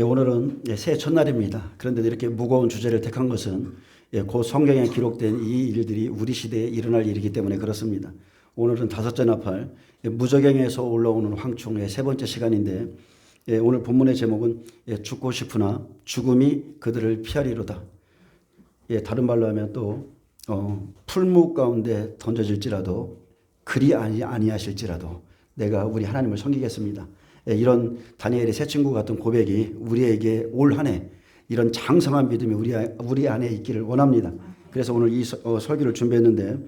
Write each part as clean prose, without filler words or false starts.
오늘은 새해 첫날입니다. 그런데 이렇게 무거운 주제를 택한 것은 곧 성경에 기록된 이 일들이 우리 시대에 일어날 일이기 때문에 그렇습니다. 오늘은 다섯째 나팔, 무저갱에서 올라오는 황충의 세 번째 시간인데 오늘 본문의 제목은 죽고 싶으나 죽음이 그들을 피하리로다. 다른 말로 하면 또 풀무 가운데 던져질지라도 그리 아니하실지라도 내가 우리 하나님을 섬기겠습니다. 이런 다니엘의 새 친구 같은 고백이 우리에게 올 한 해 이런 장성한 믿음이 우리 안에 있기를 원합니다. 그래서 오늘 이 설교를 준비했는데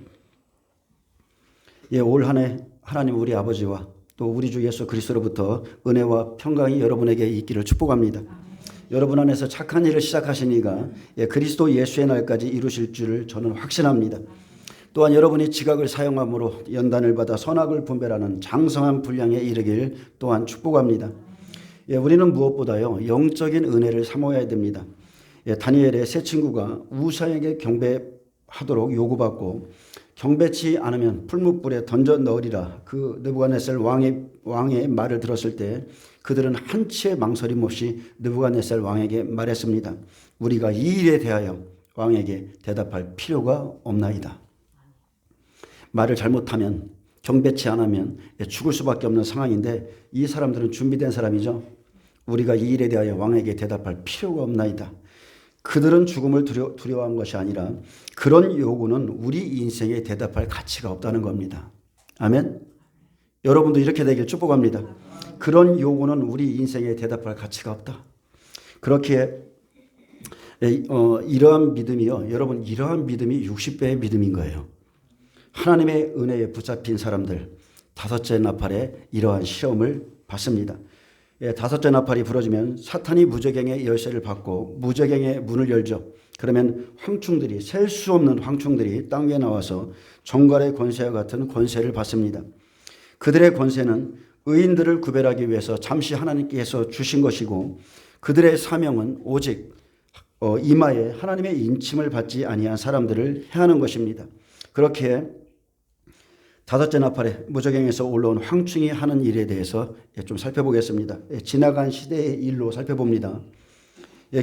올 한 해 하나님 우리 아버지와 또 우리 주 예수 그리스도로부터 은혜와 평강이 여러분에게 있기를 축복합니다. 여러분 안에서 착한 일을 시작하신 이가 그리스도 예수의 날까지 이루실 줄을 저는 확신합니다. 또한 여러분이 지각을 사용함으로 연단을 받아 선악을 분별하는 장성한 분량에 이르길 또한 축복합니다. 우리는 무엇보다요 영적인 은혜를 사모해야 됩니다. 다니엘의 새 친구가 우상에게 경배하도록 요구받고 경배치 않으면 풀무불에 던져 넣으리라 그 느부갓네살 왕의 말을 들었을 때 그들은 한치의 망설임 없이 느부갓네살 왕에게 말했습니다. 우리가 이 일에 대하여 왕에게 대답할 필요가 없나이다. 말을 잘못하면 경배치 않으면 죽을 수밖에 없는 상황인데 이 사람들은 준비된 사람이죠. 우리가 이 일에 대하여 왕에게 대답할 필요가 없나이다. 그들은 죽음을 두려워한 것이 아니라 그런 요구는 우리 인생에 대답할 가치가 없다는 겁니다. 아멘. 여러분도 이렇게 되길 축복합니다. 그런 요구는 우리 인생에 대답할 가치가 없다. 그렇게 이러한 믿음이요. 여러분 이러한 믿음이 60배의 믿음인 거예요. 하나님의 은혜에 붙잡힌 사람들 다섯째 나팔에 이러한 시험을 받습니다. 다섯째 나팔이 부러지면 사탄이 무저갱의 열쇠를 받고 무저갱의 문을 열죠. 그러면 황충들이 셀 수 없는 황충들이 땅 위에 나와서 정갈의 권세와 같은 권세를 받습니다. 그들의 권세는 의인들을 구별하기 위해서 잠시 하나님께서 주신 것이고 그들의 사명은 오직 이마에 하나님의 인침을 받지 아니한 사람들을 해하는 것입니다. 그렇게 다섯째 나팔에 무저갱에서 올라온 황충이 하는 일에 대해서 좀 살펴보겠습니다. 지나간 시대의 일로 살펴봅니다.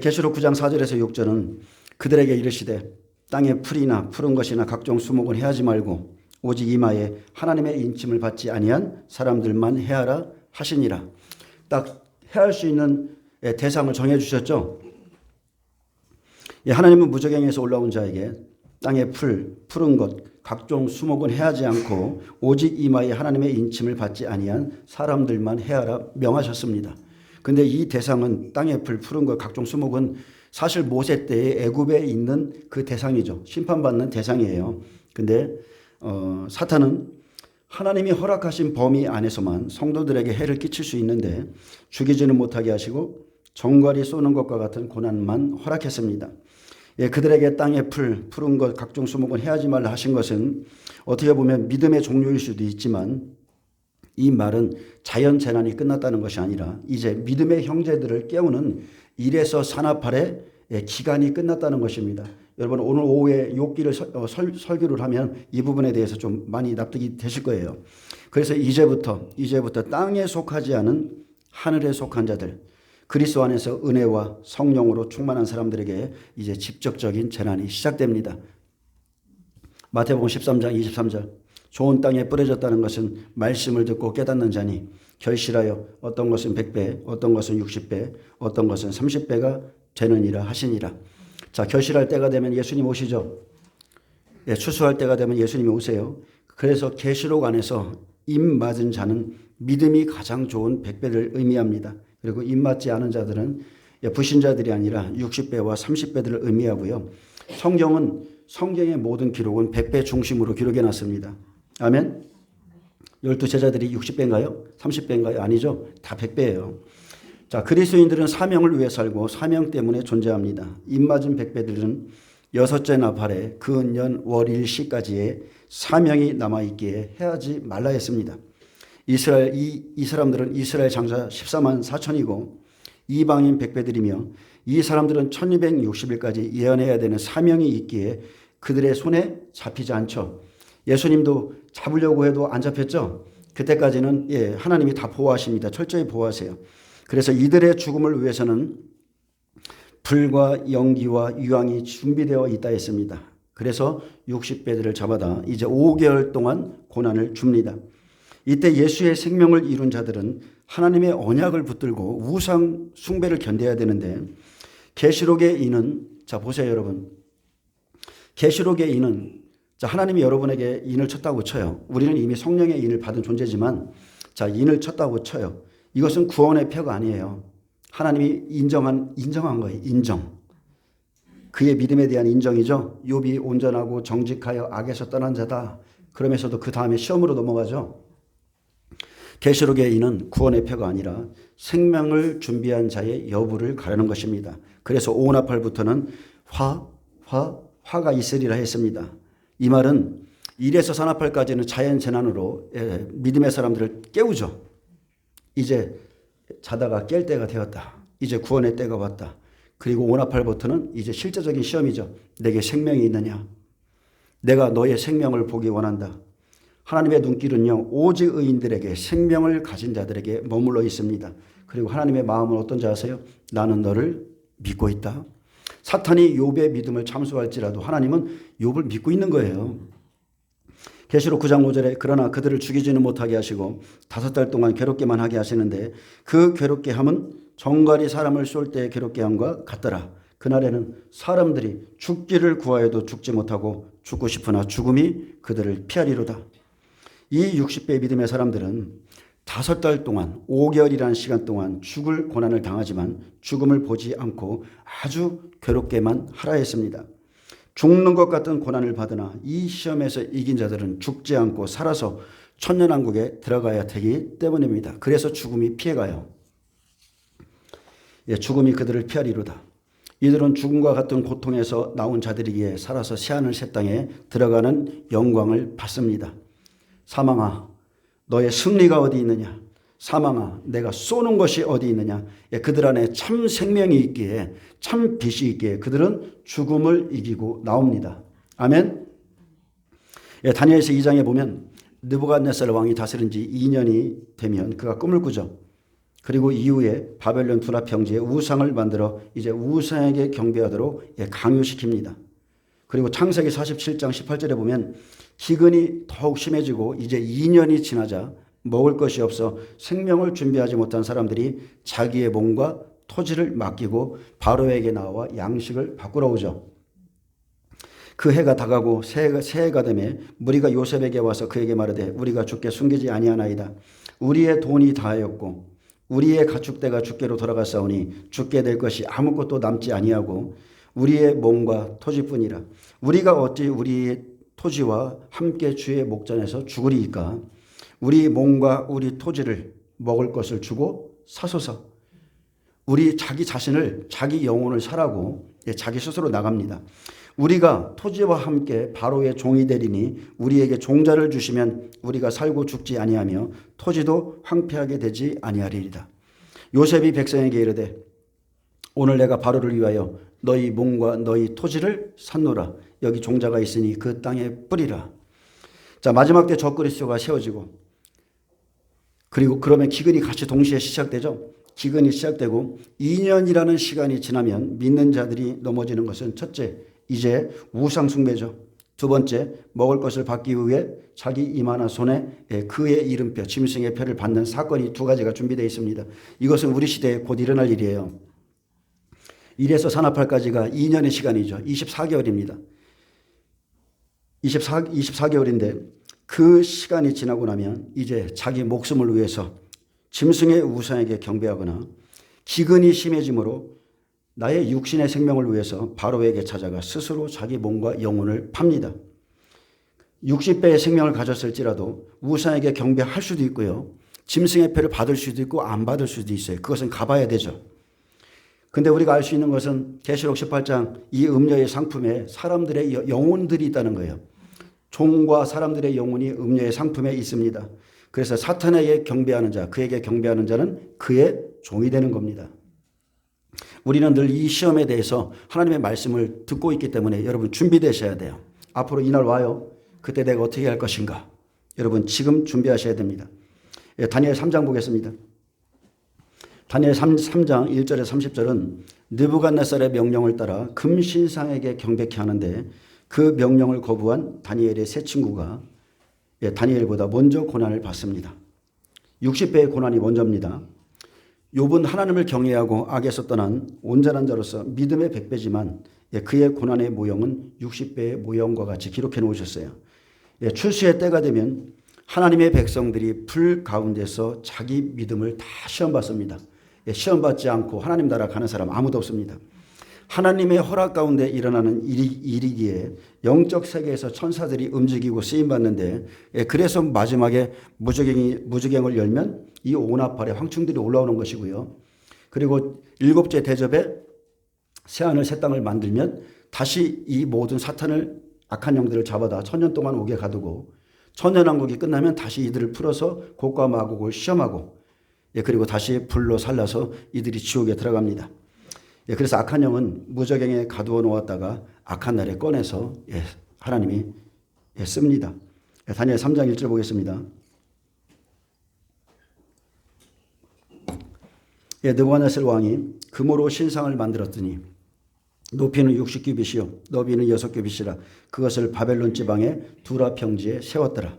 계시록 9장 4절에서 6절은 그들에게 이르시되 땅에 풀이나 푸른 것이나 각종 수목은 해하지 말고 오직 이마에 하나님의 인침을 받지 아니한 사람들만 해하라 하시니라. 딱 해할 수 있는 대상을 정해 주셨죠. 하나님은 무저갱에서 올라온 자에게 땅의 푸른 것, 각종 수목은 해하지 않고 오직 이마에 하나님의 인침을 받지 아니한 사람들만 해하라 명하셨습니다. 그런데 이 대상은 땅의 푸른 것, 각종 수목은 사실 모세 때에 애굽에 있는 그 대상이죠. 심판받는 대상이에요. 그런데 사탄은 하나님이 허락하신 범위 안에서만 성도들에게 해를 끼칠 수 있는데 죽이지는 못하게 하시고 정갈이 쏘는 것과 같은 고난만 허락했습니다. 그들에게 땅의 푸른 것 각종 수목은 해하지 말라 하신 것은 어떻게 보면 믿음의 종료일 수도 있지만 이 말은 자연 재난이 끝났다는 것이 아니라 이제 믿음의 형제들을 깨우는 일에서 산나팔의 기간이 끝났다는 것입니다. 여러분 오늘 오후에 욥기를 설교를 하면 이 부분에 대해서 좀 많이 납득이 되실 거예요. 그래서 이제부터 땅에 속하지 않은 하늘에 속한 자들 그리스도 안에서 은혜와 성령으로 충만한 사람들에게 이제 직접적인 재난이 시작됩니다. 마태복음 13장 23절 좋은 땅에 뿌려졌다는 것은 말씀을 듣고 깨닫는 자니 결실하여 어떤 것은 100배 어떤 것은 60배 어떤 것은 30배가 되느니라 하시니라. 자, 결실할 때가 되면 예수님 오시죠. 추수할 때가 되면 예수님이 오세요. 그래서 계시록 안에서 입 맞은 자는 믿음이 가장 좋은 100배를 의미합니다. 그리고 입 맞지 않은 자들은 불신자들이 아니라 60배와 30배들을 의미하고요. 성경의 모든 기록은 100배 중심으로 기록해 놨습니다. 아멘. 12제자들이 60배인가요? 30배인가요? 아니죠. 다 100배예요. 자, 그리스도인들은 사명을 위해 살고 사명 때문에 존재합니다. 입 맞은 100배들은 여섯째 나팔에 근년 월일 시까지의 사명이 남아있기에 해하지 말라 했습니다. 이 사람들은 이스라엘 장자 14만 4천이고 이방인 100배들이며 이 사람들은 1260일까지 예언해야 되는 사명이 있기에 그들의 손에 잡히지 않죠. 예수님도 잡으려고 해도 안 잡혔죠. 그때까지는 하나님이 다 보호하십니다. 철저히 보호하세요. 그래서 이들의 죽음을 위해서는 불과 연기와 유황이 준비되어 있다 했습니다. 그래서 60배들을 잡아다 이제 5개월 동안 고난을 줍니다. 이때 예수의 생명을 이룬 자들은 하나님의 언약을 붙들고 우상 숭배를 견뎌야 되는데, 계시록의 인은, 자 보세요 여러분, 계시록의 인은, 자 하나님이 여러분에게 인을 쳤다고 쳐요. 우리는 이미 성령의 인을 받은 존재지만, 자 인을 쳤다고 쳐요. 이것은 구원의 표가 아니에요. 하나님이 인정한 거예요. 인정. 그의 믿음에 대한 인정이죠. 욥이 온전하고 정직하여 악에서 떠난 자다. 그러면서도 그 다음에 시험으로 넘어가죠. 계시록의 인은 구원의 표가 아니라 생명을 준비한 자의 여부를 가르는 것입니다. 그래서 오나팔부터는 화가 있으리라 했습니다. 이 말은 1에서 산나팔까지는 자연재난으로 믿음의 사람들을 깨우죠. 이제 자다가 깰 때가 되었다. 이제 구원의 때가 왔다. 그리고 오나팔부터는 이제 실제적인 시험이죠. 내게 생명이 있느냐? 내가 너의 생명을 보기 원한다. 하나님의 눈길은요, 오직 의인들에게, 생명을 가진 자들에게 머물러 있습니다. 그리고 하나님의 마음은 어떤지 아세요? 나는 너를 믿고 있다. 사탄이 욥의 믿음을 참수할지라도 하나님은 욥을 믿고 있는 거예요. 계시록 9장 5절에 그러나 그들을 죽이지는 못하게 하시고 5달 동안 괴롭게만 하게 하시는데 그 괴롭게 함은 정갈이 사람을 쏠 때의 괴롭게 함과 같더라. 그날에는 사람들이 죽기를 구하여도 죽지 못하고 죽고 싶으나 죽음이 그들을 피하리로다. 이 60배 믿음의 사람들은 5달 동안 5개월이라는 시간 동안 죽을 고난을 당하지만 죽음을 보지 않고 아주 괴롭게만 하라 했습니다. 죽는 것 같은 고난을 받으나 이 시험에서 이긴 자들은 죽지 않고 살아서 천년왕국에 들어가야 되기 때문입니다. 그래서 죽음이 피해가요. 죽음이 그들을 피하리로다. 이들은 죽음과 같은 고통에서 나온 자들이기에 살아서 새하늘 새 땅에 들어가는 영광을 받습니다. 사망아, 너의 승리가 어디 있느냐? 사망아, 내가 쏘는 것이 어디 있느냐? 그들 안에 참 생명이 있기에, 참 빛이 있기에 그들은 죽음을 이기고 나옵니다. 아멘. 다니엘서 2장에 보면 느부갓네살 왕이 다스린 지 2년이 되면 그가 꿈을 꾸죠. 그리고 이후에 바벨론 분합 평지에 우상을 만들어 이제 우상에게 경배하도록 강요시킵니다. 그리고 창세기 47장 18절에 보면 기근이 더욱 심해지고 이제 2년이 지나자 먹을 것이 없어 생명을 준비하지 못한 사람들이 자기의 몸과 토지를 맡기고 바로에게 나와 양식을 바꾸러 오죠. 그 해가 다가고 새해가 되매 무리가 요셉에게 와서 그에게 말하되 우리가 주께 숨기지 아니하나이다. 우리의 돈이 다하였고 우리의 가축대가 주께로 돌아갔사오니 주께 될 것이 아무것도 남지 아니하고 우리의 몸과 토지뿐이라. 우리가 어찌 우리의 토지와 함께 주의 목전에서 죽으리이까. 우리 몸과 우리 토지를 먹을 것을 주고 사소서. 우리 자기 자신을, 자기 영혼을 사라고 자기 스스로 나갑니다. 우리가 토지와 함께 바로의 종이 되리니 우리에게 종자를 주시면 우리가 살고 죽지 아니하며 토지도 황폐하게 되지 아니하리이다. 요셉이 백성에게 이르되 오늘 내가 바로를 위하여 너희 몸과 너희 토지를 샀노라. 여기 종자가 있으니 그 땅에 뿌리라. 자, 마지막 때 적그리스도가 세워지고 그리고 그러면 기근이 같이 동시에 시작되죠. 기근이 시작되고 2년이라는 시간이 지나면 믿는 자들이 넘어지는 것은 첫째, 이제 우상 숭배죠. 두 번째, 먹을 것을 받기 위해 자기 이마나 손에 그의 이름표, 짐승의 표를 받는 사건이 두 가지가 준비되어 있습니다. 이것은 우리 시대에 곧 일어날 일이에요. 1에서 산나팔까지가 2년의 시간이죠. 24개월입니다. 24개월인데 그 시간이 지나고 나면 이제 자기 목숨을 위해서 짐승의 우상에게 경배하거나 기근이 심해지므로 나의 육신의 생명을 위해서 바로에게 찾아가 스스로 자기 몸과 영혼을 팝니다. 60배의 생명을 가졌을지라도 우상에게 경배할 수도 있고요. 짐승의 표를 받을 수도 있고 안 받을 수도 있어요. 그것은 가봐야 되죠. 근데 우리가 알 수 있는 것은 계시록 18장 이 음녀의 상품에 사람들의 영혼들이 있다는 거예요. 종과 사람들의 영혼이 음녀의 상품에 있습니다. 그래서 사탄에게 경배하는 자, 그에게 경배하는 자는 그의 종이 되는 겁니다. 우리는 늘 이 시험에 대해서 하나님의 말씀을 듣고 있기 때문에 여러분 준비되셔야 돼요. 앞으로 이날 와요. 그때 내가 어떻게 할 것인가. 여러분 지금 준비하셔야 됩니다. 다니엘 3장 보겠습니다. 다니엘 3장 1절에 30절은 느부갓네살의 명령을 따라 금신상에게 경배케 하는데 그 명령을 거부한 다니엘의 세 친구가 다니엘보다 먼저 고난을 받습니다. 60배의 고난이 먼저입니다. 욥은 하나님을 경외하고 악에서 떠난 온전한 자로서 믿음의 100배지만 그의 고난의 모형은 60배의 모형과 같이 기록해 놓으셨어요. 출세의 때가 되면 하나님의 백성들이 불 가운데서 자기 믿음을 다 시험받습니다. 시험받지 않고 하나님 나라 가는 사람 아무도 없습니다. 하나님의 허락 가운데 일어나는 일이기에 영적 세계에서 천사들이 움직이고 쓰임받는데 그래서 마지막에 무저갱을 열면 이 온아팔에 황충들이 올라오는 것이고요. 그리고 일곱째 대접에 새하늘 새 땅을 만들면 다시 이 모든 사탄을 악한 영들을 잡아다 천년 동안 옥에 가두고 천년왕국이 끝나면 다시 이들을 풀어서 곡과 마곡을 시험하고 그리고 다시 불로 살라서 이들이 지옥에 들어갑니다. 그래서 악한 영은 무저갱에 가두어 놓았다가 악한 날에 꺼내서 하나님이 씁니다. 다니엘 3장 1절 보겠습니다. 느부갓네살 왕이 금으로 신상을 만들었더니 높이는 60규빗이요 너비는 6규빗이라 그것을 바벨론 지방의 두라 평지에 세웠더라.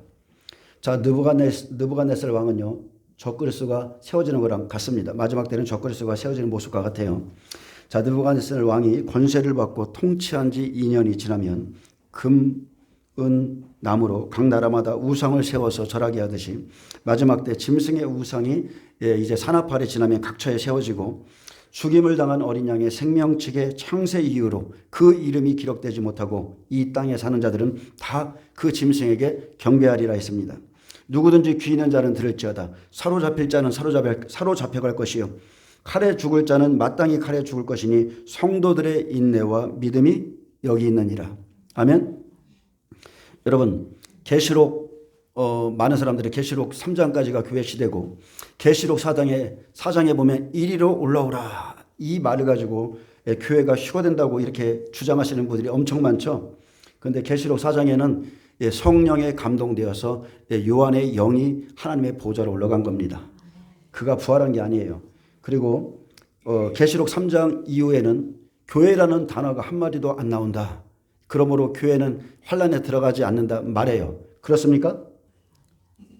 자, 느부갓네살 왕은요 적그리스도가 세워지는 거랑 같습니다. 마지막 때는 적그리스도가 세워지는 모습과 같아요. 자, 느부갓네살 왕이 권세를 받고 통치한 지 2년이 지나면 금, 은, 나무로 각 나라마다 우상을 세워서 절하게 하듯이 마지막 때 짐승의 우상이 이제 산업화를 지나면 각처에 세워지고 죽임을 당한 어린 양의 생명책의 창세 이후로 그 이름이 기록되지 못하고 이 땅에 사는 자들은 다 그 짐승에게 경배하리라 했습니다. 누구든지 귀 있는 자는 들을지어다. 사로잡힐 자는 사로잡혀갈 것이요 칼에 죽을 자는 마땅히 칼에 죽을 것이니 성도들의 인내와 믿음이 여기 있느니라. 아멘. 여러분 계시록 많은 사람들이 계시록 3장까지가 교회 시대고 계시록 4장에 보면 이리로 올라오라 이 말을 가지고 교회가 휴거된다고 이렇게 주장하시는 분들이 엄청 많죠. 그런데 계시록 4장에는 성령에 감동되어서 요한의 영이 하나님의 보좌로 올라간 겁니다. 그가 부활한 게 아니에요. 그리고 계시록 3장 이후에는 교회라는 단어가 한마디도 안 나온다. 그러므로 교회는 환란에 들어가지 않는다 말해요. 그렇습니까?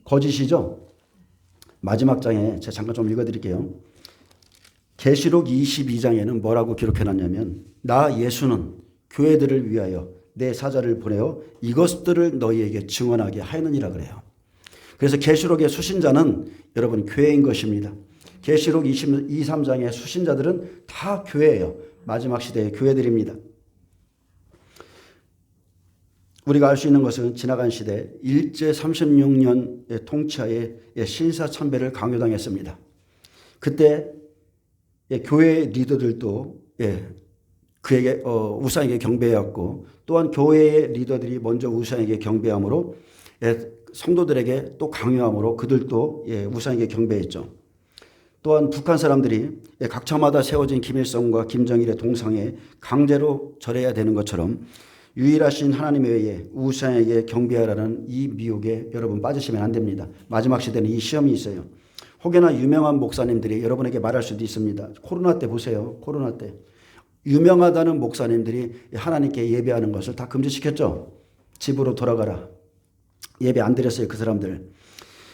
거짓이죠? 마지막 장에 제가 잠깐 좀 읽어드릴게요. 계시록 22장에는 뭐라고 기록해놨냐면 나 예수는 교회들을 위하여 내 사자를 보내어 이것들을 너희에게 증언하게 하느니라 그래요. 그래서 계시록의 수신자는 여러분 교회인 것입니다. 계시록 23장의 수신자들은 다 교회예요. 마지막 시대의 교회들입니다. 우리가 알 수 있는 것은 지나간 시대 일제 36년의 통치하에 신사참배를 강요당했습니다. 그때 교회 리더들도 그에게 우상에게 경배해왔고 또한 교회의 리더들이 먼저 우상에게 경배함으로 성도들에게 또 강요함으로 그들도 우상에게 경배했죠. 또한 북한 사람들이 각처마다 세워진 김일성과 김정일의 동상에 강제로 절해야 되는 것처럼 유일하신 하나님 외에 우상에게 경배하라는 이 미혹에 여러분 빠지시면 안 됩니다. 마지막 시대는 이 시험이 있어요. 혹여나 유명한 목사님들이 여러분에게 말할 수도 있습니다. 코로나 때 보세요. 코로나 때. 유명하다는 목사님들이 하나님께 예배하는 것을 다 금지시켰죠. 집으로 돌아가라. 예배 안 드렸어요. 그 사람들.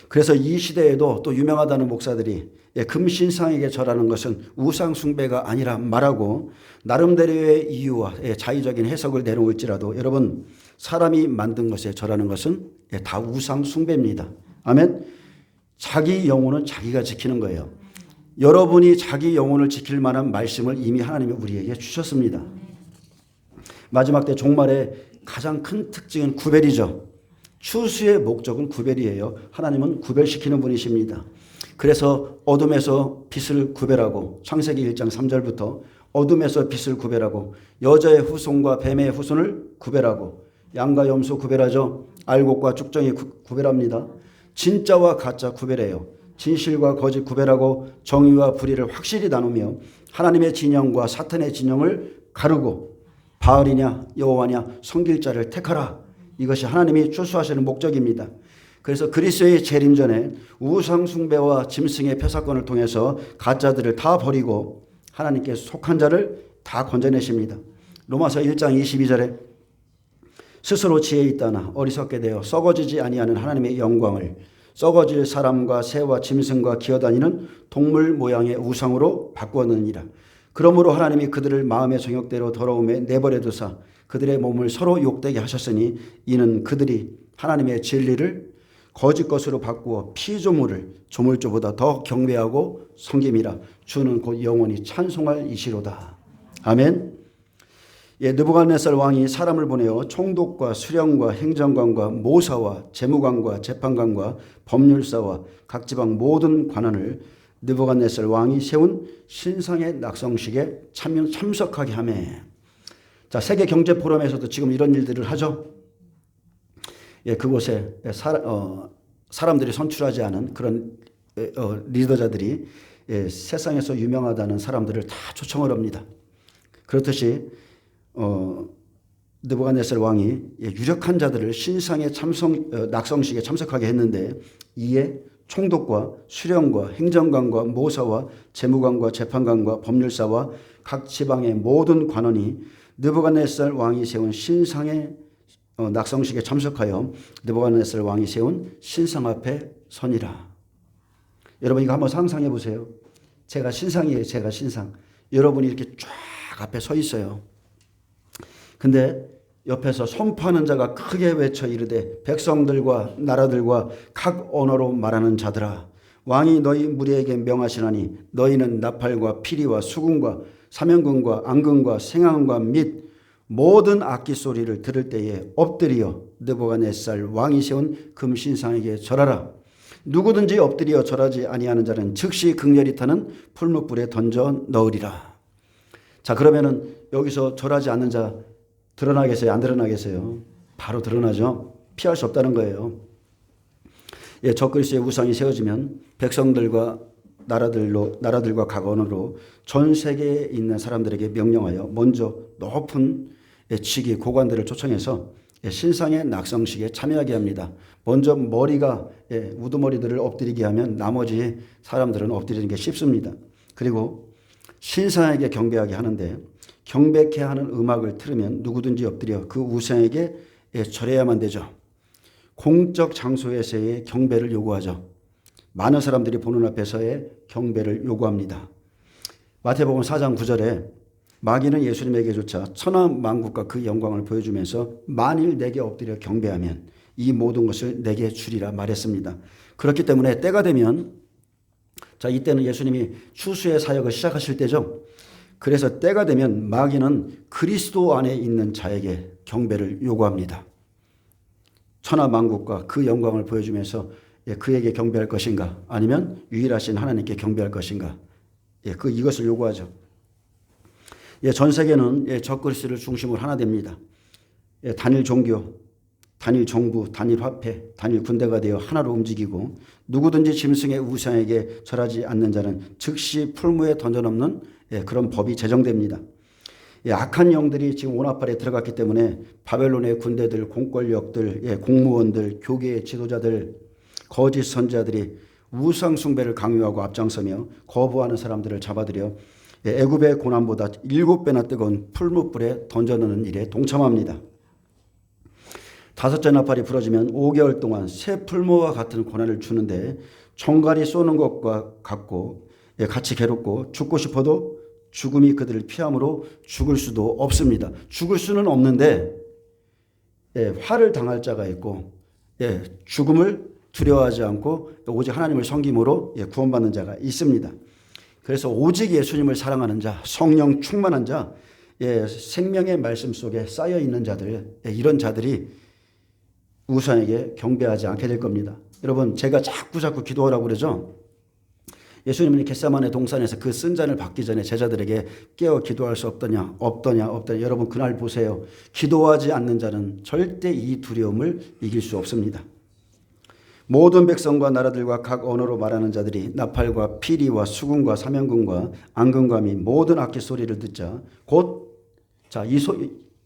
그래서 이 시대에도 또 유명하다는 목사들이 금신상에게 절하는 것은 우상 숭배가 아니라 말하고 나름대로의 이유와 자의적인 해석을 내놓을지라도 여러분 사람이 만든 것에 절하는 것은 다 우상 숭배입니다. 아멘. 자기 영혼은 자기가 지키는 거예요. 여러분이 자기 영혼을 지킬 만한 말씀을 이미 하나님이 우리에게 주셨습니다. 마지막 때 종말의 가장 큰 특징은 구별이죠. 추수의 목적은 구별이에요. 하나님은 구별시키는 분이십니다. 그래서 어둠에서 빛을 구별하고 창세기 1장 3절부터 어둠에서 빛을 구별하고 여자의 후손과 뱀의 후손을 구별하고 양과 염소 구별하죠. 알곡과 쭉정이 구별합니다. 진짜와 가짜 구별해요. 진실과 거짓 구별하고 정의와 불의를 확실히 나누며 하나님의 진영과 사탄의 진영을 가르고 바알이냐 여호와냐 섬길 자를 택하라. 이것이 하나님이 추수하시는 목적입니다. 그래서 그리스도의 재림 전에 우상 숭배와 짐승의 패사건을 통해서 가짜들을 다 버리고 하나님께 속한 자를 다 건져내십니다. 로마서 1장 22절에 스스로 지혜 있다나 어리석게 되어 썩어지지 아니하는 하나님의 영광을 썩어질 사람과 새와 짐승과 기어다니는 동물 모양의 우상으로 바꾸었느니라. 그러므로 하나님이 그들을 마음의 정욕대로 더러움에 내버려 두사 그들의 몸을 서로 욕되게 하셨으니 이는 그들이 하나님의 진리를 거짓 것으로 바꾸어 피조물을 조물주보다 더 경배하고 섬김이라. 주는 곧 영원히 찬송할 이시로다. 아멘. 느부갓네살 왕이 사람을 보내어 총독과 수령과 행정관과 모사와 재무관과 재판관과 법률사와 각 지방 모든 관원을 느부갓네살 왕이 세운 신상의 낙성식에 참석하게 하며. 자, 세계 경제 포럼에서도 지금 이런 일들을 하죠. 그곳에 사람들이 선출하지 않은 그런 리더자들이 세상에서 유명하다는 사람들을 다 초청을 합니다. 그렇듯이 느부갓네살 왕이 유력한 자들을 신상의 낙성식에 참석하게 했는데 이에 총독과 수령과 행정관과 모사와 재무관과 재판관과 법률사와 각 지방의 모든 관원이 느부갓네살 왕이 세운 신상의 낙성식에 참석하여 느부갓네살 왕이 세운 신상 앞에 서니라. 여러분 이거 한번 상상해 보세요. 제가 신상이에요. 제가 신상. 여러분이 이렇게 쫙 앞에 서 있어요. 근데 옆에서 선포하는 자가 크게 외쳐 이르되 백성들과 나라들과 각 언어로 말하는 자들아 왕이 너희 무리에게 명하시나니 너희는 나팔과 피리와 수금과 사면금과 앙금과 생황과 및 모든 악기 소리를 들을 때에 엎드려 느부갓네살 왕이 세운 금신상에게 절하라. 누구든지 엎드려 절하지 아니하는 자는 즉시 극렬히 타는 풀무불에 던져 넣으리라. 자, 그러면은 여기서 절하지 않는 자 드러나겠어요? 안 드러나겠어요? 바로 드러나죠. 피할 수 없다는 거예요. 적그리스도의 우상이 세워지면 백성들과 나라들과 각 언어로 전 세계에 있는 사람들에게 명령하여 먼저 높은 직위 고관들을 초청해서 신상의 낙성식에 참여하게 합니다. 먼저 머리가 우두머리들을 엎드리게 하면 나머지 사람들은 엎드리는 게 쉽습니다. 그리고 신상에게 경배하게 하는데 경배케 하는 음악을 틀으면 누구든지 엎드려 그 우상에게 절해야만 되죠. 공적 장소에서의 경배를 요구하죠. 많은 사람들이 보는 앞에서의 경배를 요구합니다. 마태복음 4장 9절에 마귀는 예수님에게조차 천하만국과 그 영광을 보여주면서 만일 내게 엎드려 경배하면 이 모든 것을 내게 주리라 말했습니다. 그렇기 때문에 때가 되면 자, 이때는 예수님이 추수의 사역을 시작하실 때죠. 그래서 때가 되면 마귀는 그리스도 안에 있는 자에게 경배를 요구합니다. 천하만국과 그 영광을 보여주면서 그에게 경배할 것인가 아니면 유일하신 하나님께 경배할 것인가 이것을 요구하죠. 전 세계는 적그리스도를 중심으로 하나 됩니다. 단일 종교, 단일 정부, 단일 화폐, 단일 군대가 되어 하나로 움직이고 누구든지 짐승의 우상에게 절하지 않는 자는 즉시 풀무에 던져넣는 그런 법이 제정됩니다. 악한 영들이 지금 온아팔에 들어갔기 때문에 바벨론의 군대들, 공권력들, 공무원들, 교계의 지도자들, 거짓 선지자들이 우상 숭배를 강요하고 앞장서며 거부하는 사람들을 잡아들여 애굽의 고난보다 7배나 뜨거운 풀무불에 던져넣는 일에 동참합니다. 5째 나팔이 부러지면 5개월 동안 새 풀무와 같은 고난을 주는데 총갈이 쏘는 것과 같고 같이 괴롭고 죽고 싶어도 죽음이 그들을 피함으로 죽을 수도 없습니다. 죽을 수는 없는데 화를 당할 자가 있고 죽음을 두려워하지 않고 오직 하나님을 섬김으로 구원받는 자가 있습니다. 그래서 오직 예수님을 사랑하는 자, 성령 충만한 자, 생명의 말씀 속에 쌓여 있는 자들, 이런 자들이 우상에게 경배하지 않게 될 겁니다. 여러분, 제가 자꾸 기도하라고 그러죠. 예수님은 겟세마네 동산에서 그 쓴 잔을 받기 전에 제자들에게 깨어 기도할 수 없더냐. 여러분 그날 보세요. 기도하지 않는 자는 절대 이 두려움을 이길 수 없습니다. 모든 백성과 나라들과 각 언어로 말하는 자들이 나팔과 피리와 수금과 사면금과 앙금과 및 모든 악기 소리를 듣자 곧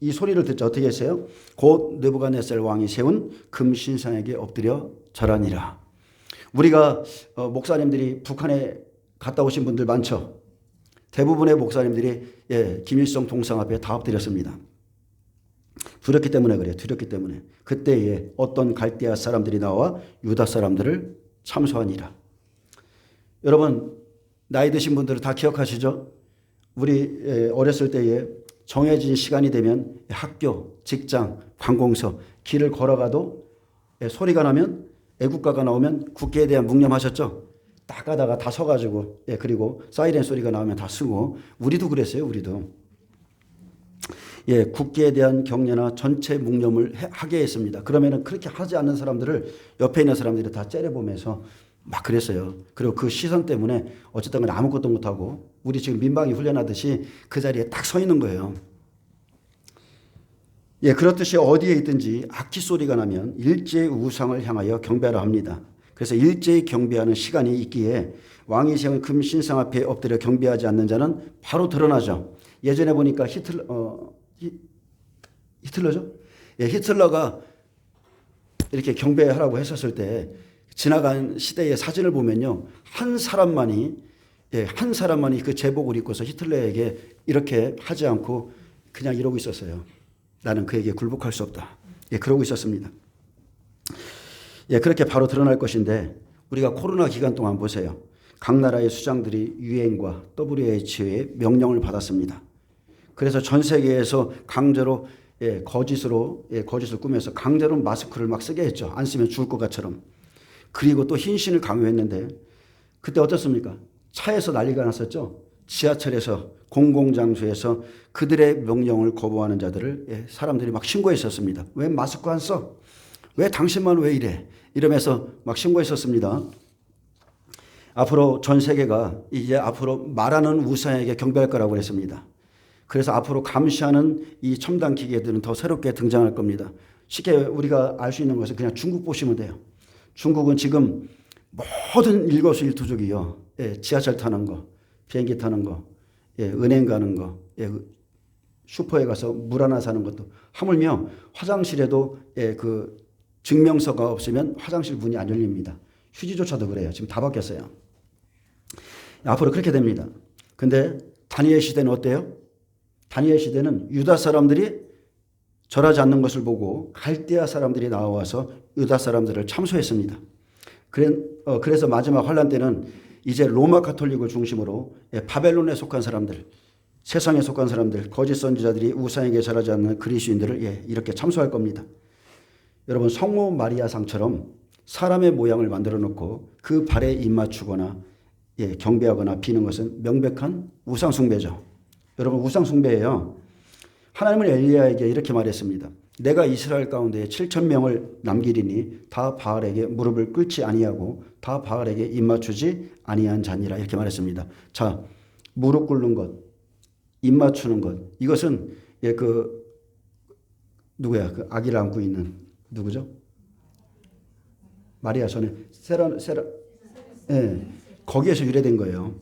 이 소리를 듣자 어떻게 했어요? 곧 느부갓네살 왕이 세운 금신상에게 엎드려 절하니라. 우리가 목사님들이 북한에 갔다 오신 분들 많죠. 대부분의 목사님들이 김일성 동상 앞에 다 엎드렸습니다. 두렵기 때문에 그래요. 두렵기 때문에. 그때에 어떤 갈대아 사람들이 나와 유다 사람들을 참소하니라. 여러분 나이 드신 분들은 다 기억하시죠? 우리 어렸을 때에 정해진 시간이 되면 학교, 직장, 관공서 길을 걸어가도 소리가 나면 애국가가 나오면 국기에 대한 묵념하셨죠? 딱 가다가 다 서가지고 그리고 사이렌 소리가 나오면 다 쓰고 우리도 그랬어요. 우리도. 국기에 대한 경례나 전체 묵념을 하게 했습니다. 그러면은 그렇게 하지 않는 사람들을 옆에 있는 사람들이 다 째려보면서 막 그랬어요. 그리고 그 시선 때문에 어쨌든 간에 아무것도 못하고 우리 지금 민방위 훈련하듯이 그 자리에 딱 서 있는 거예요. 그렇듯이 어디에 있든지 악기 소리가 나면 일제히 우상을 향하여 경배하라 합니다. 그래서 일제히 경배하는 시간이 있기에 왕이 세운 금신상 앞에 엎드려 경배하지 않는 자는 바로 드러나죠. 예전에 보니까 히틀러죠? 히틀러가 이렇게 경배하라고 했었을 때 지나간 시대의 사진을 보면요. 한 사람만이 그 제복을 입고서 히틀러에게 이렇게 하지 않고 그냥 이러고 있었어요. 나는 그에게 굴복할 수 없다. 그러고 있었습니다. 그렇게 바로 드러날 것인데 우리가 코로나 기간 동안 보세요. 각 나라의 수장들이 유엔과 WHO의 명령을 받았습니다. 그래서 전 세계에서 강제로 거짓을 꾸며서 강제로 마스크를 막 쓰게 했죠. 안 쓰면 죽을 것 같처럼. 그리고 또 흰신을 강요했는데 그때 어떻습니까? 차에서 난리가 났었죠. 지하철에서 공공장소에서 그들의 명령을 거부하는 자들을 사람들이 막 신고했었습니다. 왜 마스크 안 써? 왜 당신만 왜 이래? 이러면서 막 신고했었습니다. 앞으로 전 세계가 이제 앞으로 말하는 우상에게 경배할 거라고 했습니다. 그래서 앞으로 감시하는 이 첨단 기계들은 더 새롭게 등장할 겁니다. 쉽게 우리가 알 수 있는 것은 그냥 중국 보시면 돼요. 중국은 지금 모든 일거수일투족이요. 지하철 타는 거, 비행기 타는 거, 은행 가는 거, 슈퍼에 가서 물 하나 사는 것도 하물며 화장실에도 그 증명서가 없으면 화장실 문이 안 열립니다. 휴지조차도 그래요. 지금 다 바뀌었어요. 앞으로 그렇게 됩니다. 근데 다니엘 시대는 어때요? 다니엘 시대는 유다 사람들이 절하지 않는 것을 보고 갈대아 사람들이 나와서 유다 사람들을 참소했습니다. 그래서 마지막 환란 때는 이제 로마 가톨릭을 중심으로 바벨론에 속한 사람들, 세상에 속한 사람들, 거짓 선지자들이 우상에게 절하지 않는 그리스도인들을 이렇게 참소할 겁니다. 여러분 성모 마리아상처럼 사람의 모양을 만들어 놓고 그 발에 입 맞추거나 경배하거나 비는 것은 명백한 우상 숭배죠. 여러분 우상 숭배예요. 하나님은 엘리야에게 이렇게 말했습니다. 내가 이스라엘 가운데 7,000명을 남기리니 다 바알에게 무릎을 꿇지 아니하고 다 바알에게 입 맞추지 아니한 자니라 이렇게 말했습니다. 자, 무릎 꿇는 것, 입 맞추는 것 이것은 누구야? 그 아기를 안고 있는 누구죠? 마리아 전에 거기에서 유래된 거예요.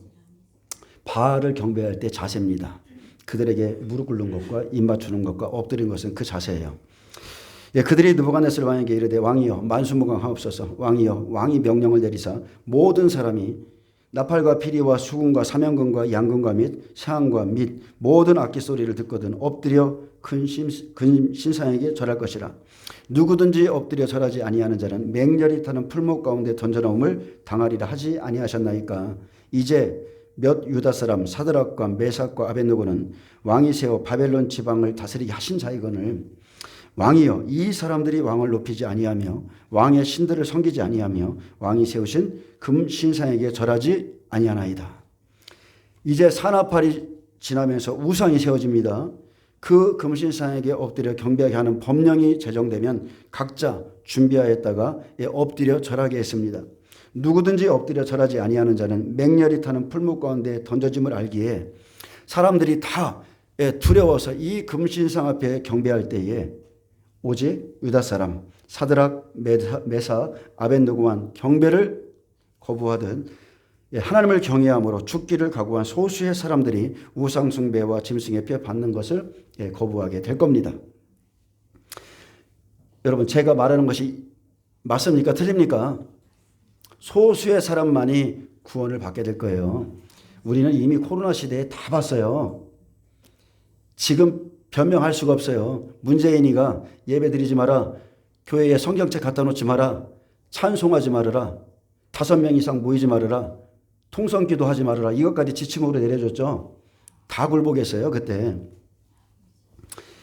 바알을 경배할 때 자세입니다. 그들에게 무릎 꿇는 것과 입 맞추는 것과 엎드린 것은 그 자세예요. 그들이 느부갓네살 왕에게 이르되 왕이여 만수무강하옵소서. 왕이여 왕이 명령을 내리사 모든 사람이 나팔과 피리와 수금과 사면금과 양금과 및 세항과 및 모든 악기 소리를 듣거든 엎드려 큰 신상에게 절할 것이라. 누구든지 엎드려 절하지 아니하는 자는 맹렬히 타는 풀목 가운데 던져놓음을 당하리라 하지 아니하셨나이까. 이제 몇 유다 사람 사드락과 메삭과 아벳느고는 왕이 세워 바벨론 지방을 다스리게 하신 자이거늘 왕이여 이 사람들이 왕을 높이지 아니하며 왕의 신들을 섬기지 아니하며 왕이 세우신 금 신상에게 절하지 아니하나이다. 이제 산나팔이 지나면서 우상이 세워집니다. 그 금신상에게 엎드려 경배하게 하는 법령이 제정되면 각자 준비하였다가 엎드려 절하게 했습니다. 누구든지 엎드려 절하지 아니하는 자는 맹렬히 타는 풀목 가운데 던져짐을 알기에 사람들이 다 두려워서 이 금신상 앞에 경배할 때에 오직 유다 사람 사드락, 메삭, 아벳느고만 경배를 거부하든 하나님을 경외함으로 죽기를 각오한 소수의 사람들이 우상 숭배와 짐승의 뼈 받는 것을 거부하게 될 겁니다. 여러분, 제가 말하는 것이 맞습니까? 틀립니까? 소수의 사람만이 구원을 받게 될 거예요. 우리는 이미 코로나 시대에 다 봤어요. 지금 변명할 수가 없어요. 문재인이가 예배 드리지 마라, 교회에 성경책 갖다 놓지 마라, 찬송하지 말아라, 5명 이상 모이지 말아라, 통성기도 하지 말아라, 이것까지 지침으로 내려줬죠. 다 굴복했어요 그때.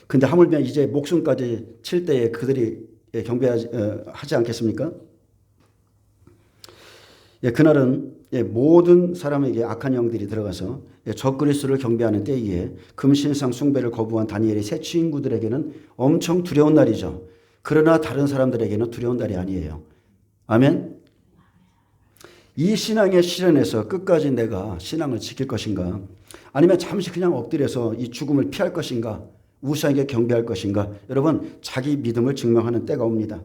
근데 하물며 이제 목숨까지 칠 때에 그들이 경배하지 않겠습니까? 그날은 모든 사람에게 악한 영들이 들어가서 적그리스도를 경배하는 때에 금신상 숭배를 거부한 다니엘의 세 친구들에게는 엄청 두려운 날이죠. 그러나 다른 사람들에게는 두려운 날이 아니에요. 아멘. 이 신앙의 시련에서 끝까지 내가 신앙을 지킬 것인가, 아니면 잠시 그냥 엎드려서 이 죽음을 피할 것인가, 우상에게 경배할 것인가. 여러분, 자기 믿음을 증명하는 때가 옵니다.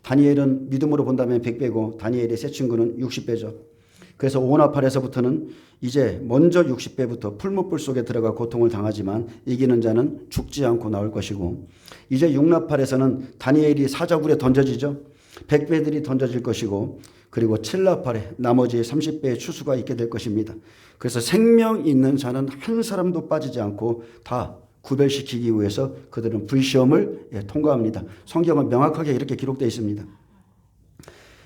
다니엘은 믿음으로 본다면 100배고 다니엘의 세 친구는 60배죠. 그래서 오나팔에서부터는 이제 먼저 60배부터 풀무불 속에 들어가 고통을 당하지만 이기는 자는 죽지 않고 나올 것이고, 이제 육나팔에서는 다니엘이 사자굴에 던져지죠. 100배들이 던져질 것이고, 그리고 7나팔에 나머지 30배의 추수가 있게 될 것입니다. 그래서 생명 있는 자는 한 사람도 빠지지 않고 다 구별시키기 위해서 그들은 불시험을 통과합니다. 성경은 명확하게 이렇게 기록되어 있습니다.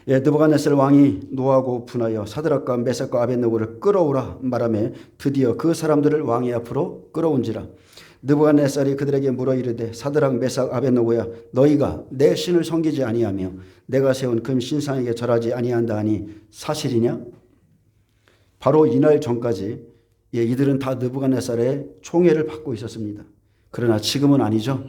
느부갓네살 왕이 노하고 분하여 사드락과 메삭과 아벳느고를 끌어오라 말하며 드디어 그 사람들을 왕의 앞으로 끌어온지라. 느부갓네살이 그들에게 물어 이르되 사드락 메삭 아벳느고야, 너희가 내 신을 섬기지 아니하며 내가 세운 금 신상에게 절하지 아니한다 하니 사실이냐? 바로 이날 전까지 이들은 다 느부갓네살의 총애를 받고 있었습니다. 그러나 지금은 아니죠.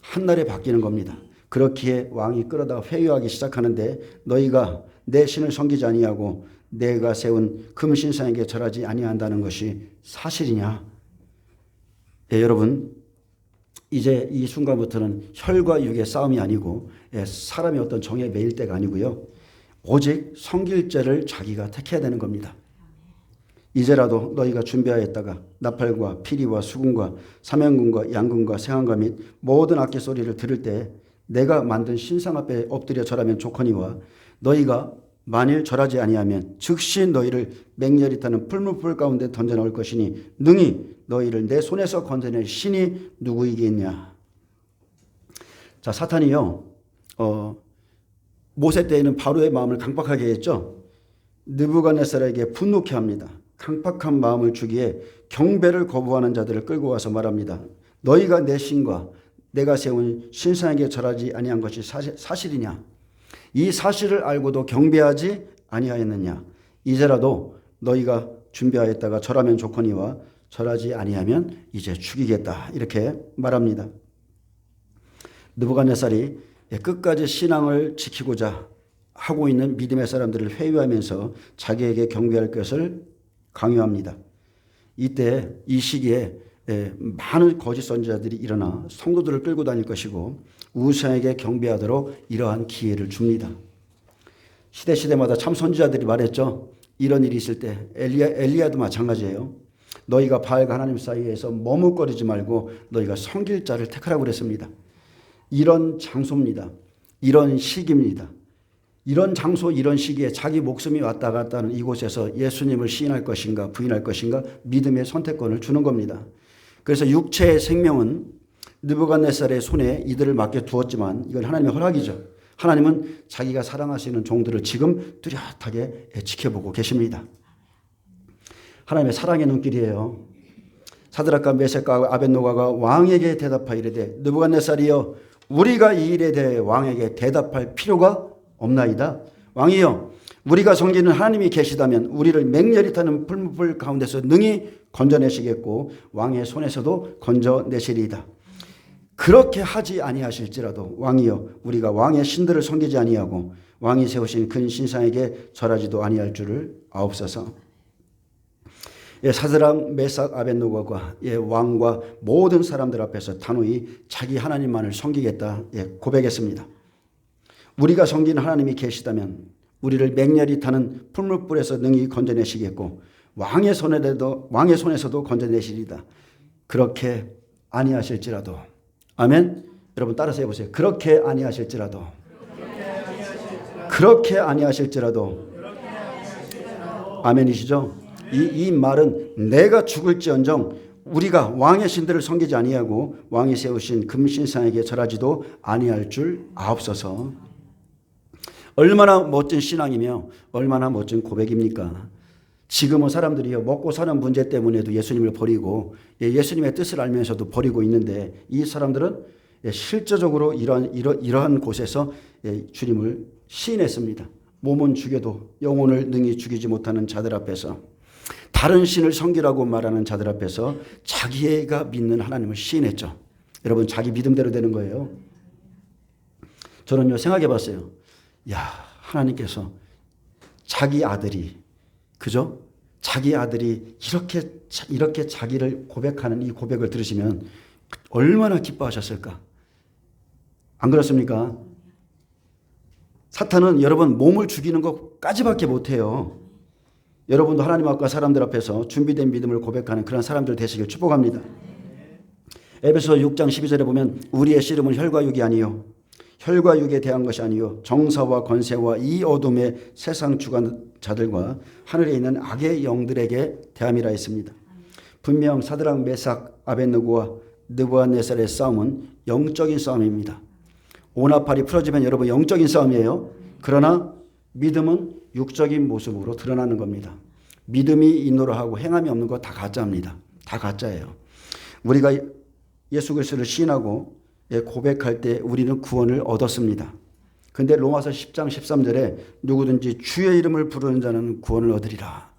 한날에 바뀌는 겁니다. 그렇기에 왕이 끌어다 회유하기 시작하는데, 너희가 내 신을 섬기지 아니하고 내가 세운 금신상에게 절하지 아니한다는 것이 사실이냐? 여러분, 이제 이 순간부터는 혈과 육의 싸움이 아니고 사람의 어떤 정에 매일 때가 아니고요, 오직 섬길 자를 자기가 택해야 되는 겁니다. 이제라도 너희가 준비하였다가 나팔과 피리와 수군과 사면군과 양군과 생안과 및 모든 악기 소리를 들을 때 내가 만든 신상 앞에 엎드려 절하면 좋거니와, 너희가 만일 절하지 아니하면 즉시 너희를 맹렬히 타는 풀무불 가운데 던져 넣을 것이니 능히 너희를 내 손에서 건져낼 신이 누구이겠냐. 자, 사탄이요, 모세 때에는 바로의 마음을 강박하게 했죠. 느부갓네살에게 분노케 합니다. 강팍한 마음을 주기에 경배를 거부하는 자들을 끌고 와서 말합니다. 너희가 내 신과 내가 세운 신상에게 절하지 아니한 것이 사실이냐? 이 사실을 알고도 경배하지 아니하였느냐? 이제라도 너희가 준비하였다가 절하면 좋거니와 절하지 아니하면 이제 죽이겠다, 이렇게 말합니다. 느부갓네살이 끝까지 신앙을 지키고자 하고 있는 믿음의 사람들을 회유하면서 자기에게 경배할 것을 강요합니다. 이때 이 시기에 많은 거짓 선지자들이 일어나 성도들을 끌고 다닐 것이고 우상에게 경배하도록 이러한 기회를 줍니다. 시대마다 참 선지자들이 말했죠. 이런 일이 있을 때 엘리야도 마찬가지예요. 너희가 바알과 하나님 사이에서 머뭇거리지 말고 너희가 섬길 자를 택하라고 그랬습니다. 이런 장소입니다. 이런 시기입니다. 이런 장소, 이런 시기에 자기 목숨이 왔다 갔다 하는 이곳에서 예수님을 시인할 것인가 부인할 것인가 믿음의 선택권을 주는 겁니다. 그래서 육체의 생명은 느부갓네살의 손에 이들을 맡겨두었지만 이건 하나님의 허락이죠. 하나님은 자기가 사랑하시는 종들을 지금 뚜렷하게 지켜보고 계십니다. 하나님의 사랑의 눈길이에요. 사드락과 메삭과 아벳노고가 왕에게 대답하여 이르되 느부갓네살이여, 우리가 이 일에 대해 왕에게 대답할 필요가 없나이다. 왕이여, 우리가 섬기는 하나님이 계시다면 우리를 맹렬히 타는 풀무불 가운데서 능히 건져내시겠고 왕의 손에서도 건져내시리이다. 그렇게 하지 아니하실지라도 왕이여, 우리가 왕의 신들을 섬기지 아니하고 왕이 세우신 큰 신상에게 절하지도 아니할 줄을 아옵소서. 사드락 메삭 아벳느고가 왕과 모든 사람들 앞에서 단호히 자기 하나님만을 섬기겠다 고백했습니다. 우리가 섬기는 하나님이 계시다면 우리를 맹렬히 타는 풀물불에서 능히 건져내시겠고 왕의 손에서도 건져내시리다. 그렇게 아니하실지라도. 아멘. 여러분 따라서 해보세요. 그렇게 아니하실지라도. 그렇게 아니하실지라도. 아멘이시죠? 이 말은 내가 죽을지언정 우리가 왕의 신들을 섬기지 아니하고 왕이 세우신 금신상에게 절하지도 아니할 줄 아옵소서. 얼마나 멋진 신앙이며 얼마나 멋진 고백입니까? 지금은 사람들이요 먹고 사는 문제 때문에도 예수님을 버리고 예수님의 뜻을 알면서도 버리고 있는데 이 사람들은 실제적으로 이러한 곳에서 주님을 시인했습니다. 몸은 죽여도 영혼을 능히 죽이지 못하는 자들 앞에서, 다른 신을 섬기라고 말하는 자들 앞에서 자기가 믿는 하나님을 시인했죠. 여러분 자기 믿음대로 되는 거예요. 저는요 생각해 봤어요. 야, 하나님께서 자기 아들이, 그죠? 자기 아들이 이렇게 자기를 고백하는 이 고백을 들으시면 얼마나 기뻐하셨을까? 안 그렇습니까? 사탄은 여러분 몸을 죽이는 것까지밖에 못해요. 여러분도 하나님 앞과 사람들 앞에서 준비된 믿음을 고백하는 그런 사람들 되시길 축복합니다. 에베소서 6장 12절에 보면 우리의 씨름은 혈과 육이 아니요 혈과 육에 대한 것이 아니요 정사와 권세와 이 어둠의 세상 주관자들과 하늘에 있는 악의 영들에게 대함이라 했습니다. 분명 사드락 메삭 아벳느고와 느부갓네살의 싸움은 영적인 싸움입니다. 오나팔이 풀어지면 여러분 영적인 싸움이에요. 그러나 믿음은 육적인 모습으로 드러나는 겁니다. 믿음이 있노라 하고 행함이 없는 거 다 가짜입니다. 다 가짜예요. 우리가 예수 그리스도를 시인하고 고백할 때 우리는 구원을 얻었습니다. 근데 로마서 10장 13절에 누구든지 주의 이름을 부르는 자는 구원을 얻으리라.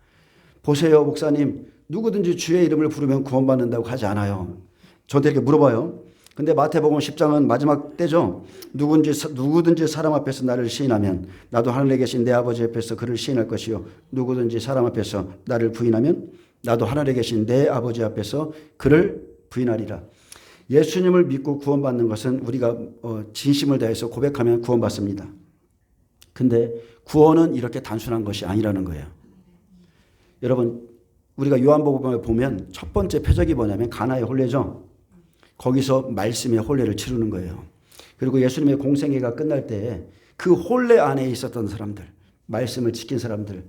보세요 목사님, 누구든지 주의 이름을 부르면 구원받는다고 하지 않아요. 저한테 이렇게 물어봐요. 근데 마태복음 10장은 마지막 때죠. 누구든지 사람 앞에서 나를 시인하면 나도 하늘에 계신 내 아버지 앞에서 그를 시인할 것이요 누구든지 사람 앞에서 나를 부인하면 나도 하늘에 계신 내 아버지 앞에서 그를 부인하리라. 예수님을 믿고 구원받는 것은 우리가 진심을 다해서 고백하면 구원받습니다. 근데 구원은 이렇게 단순한 것이 아니라는 거예요. 여러분 우리가 요한복음에 보면 첫 번째 표적이 뭐냐면 가나의 혼례죠. 거기서 말씀의 혼례를 치르는 거예요. 그리고 예수님의 공생애가 끝날 때 그 혼례 안에 있었던 사람들, 말씀을 지킨 사람들,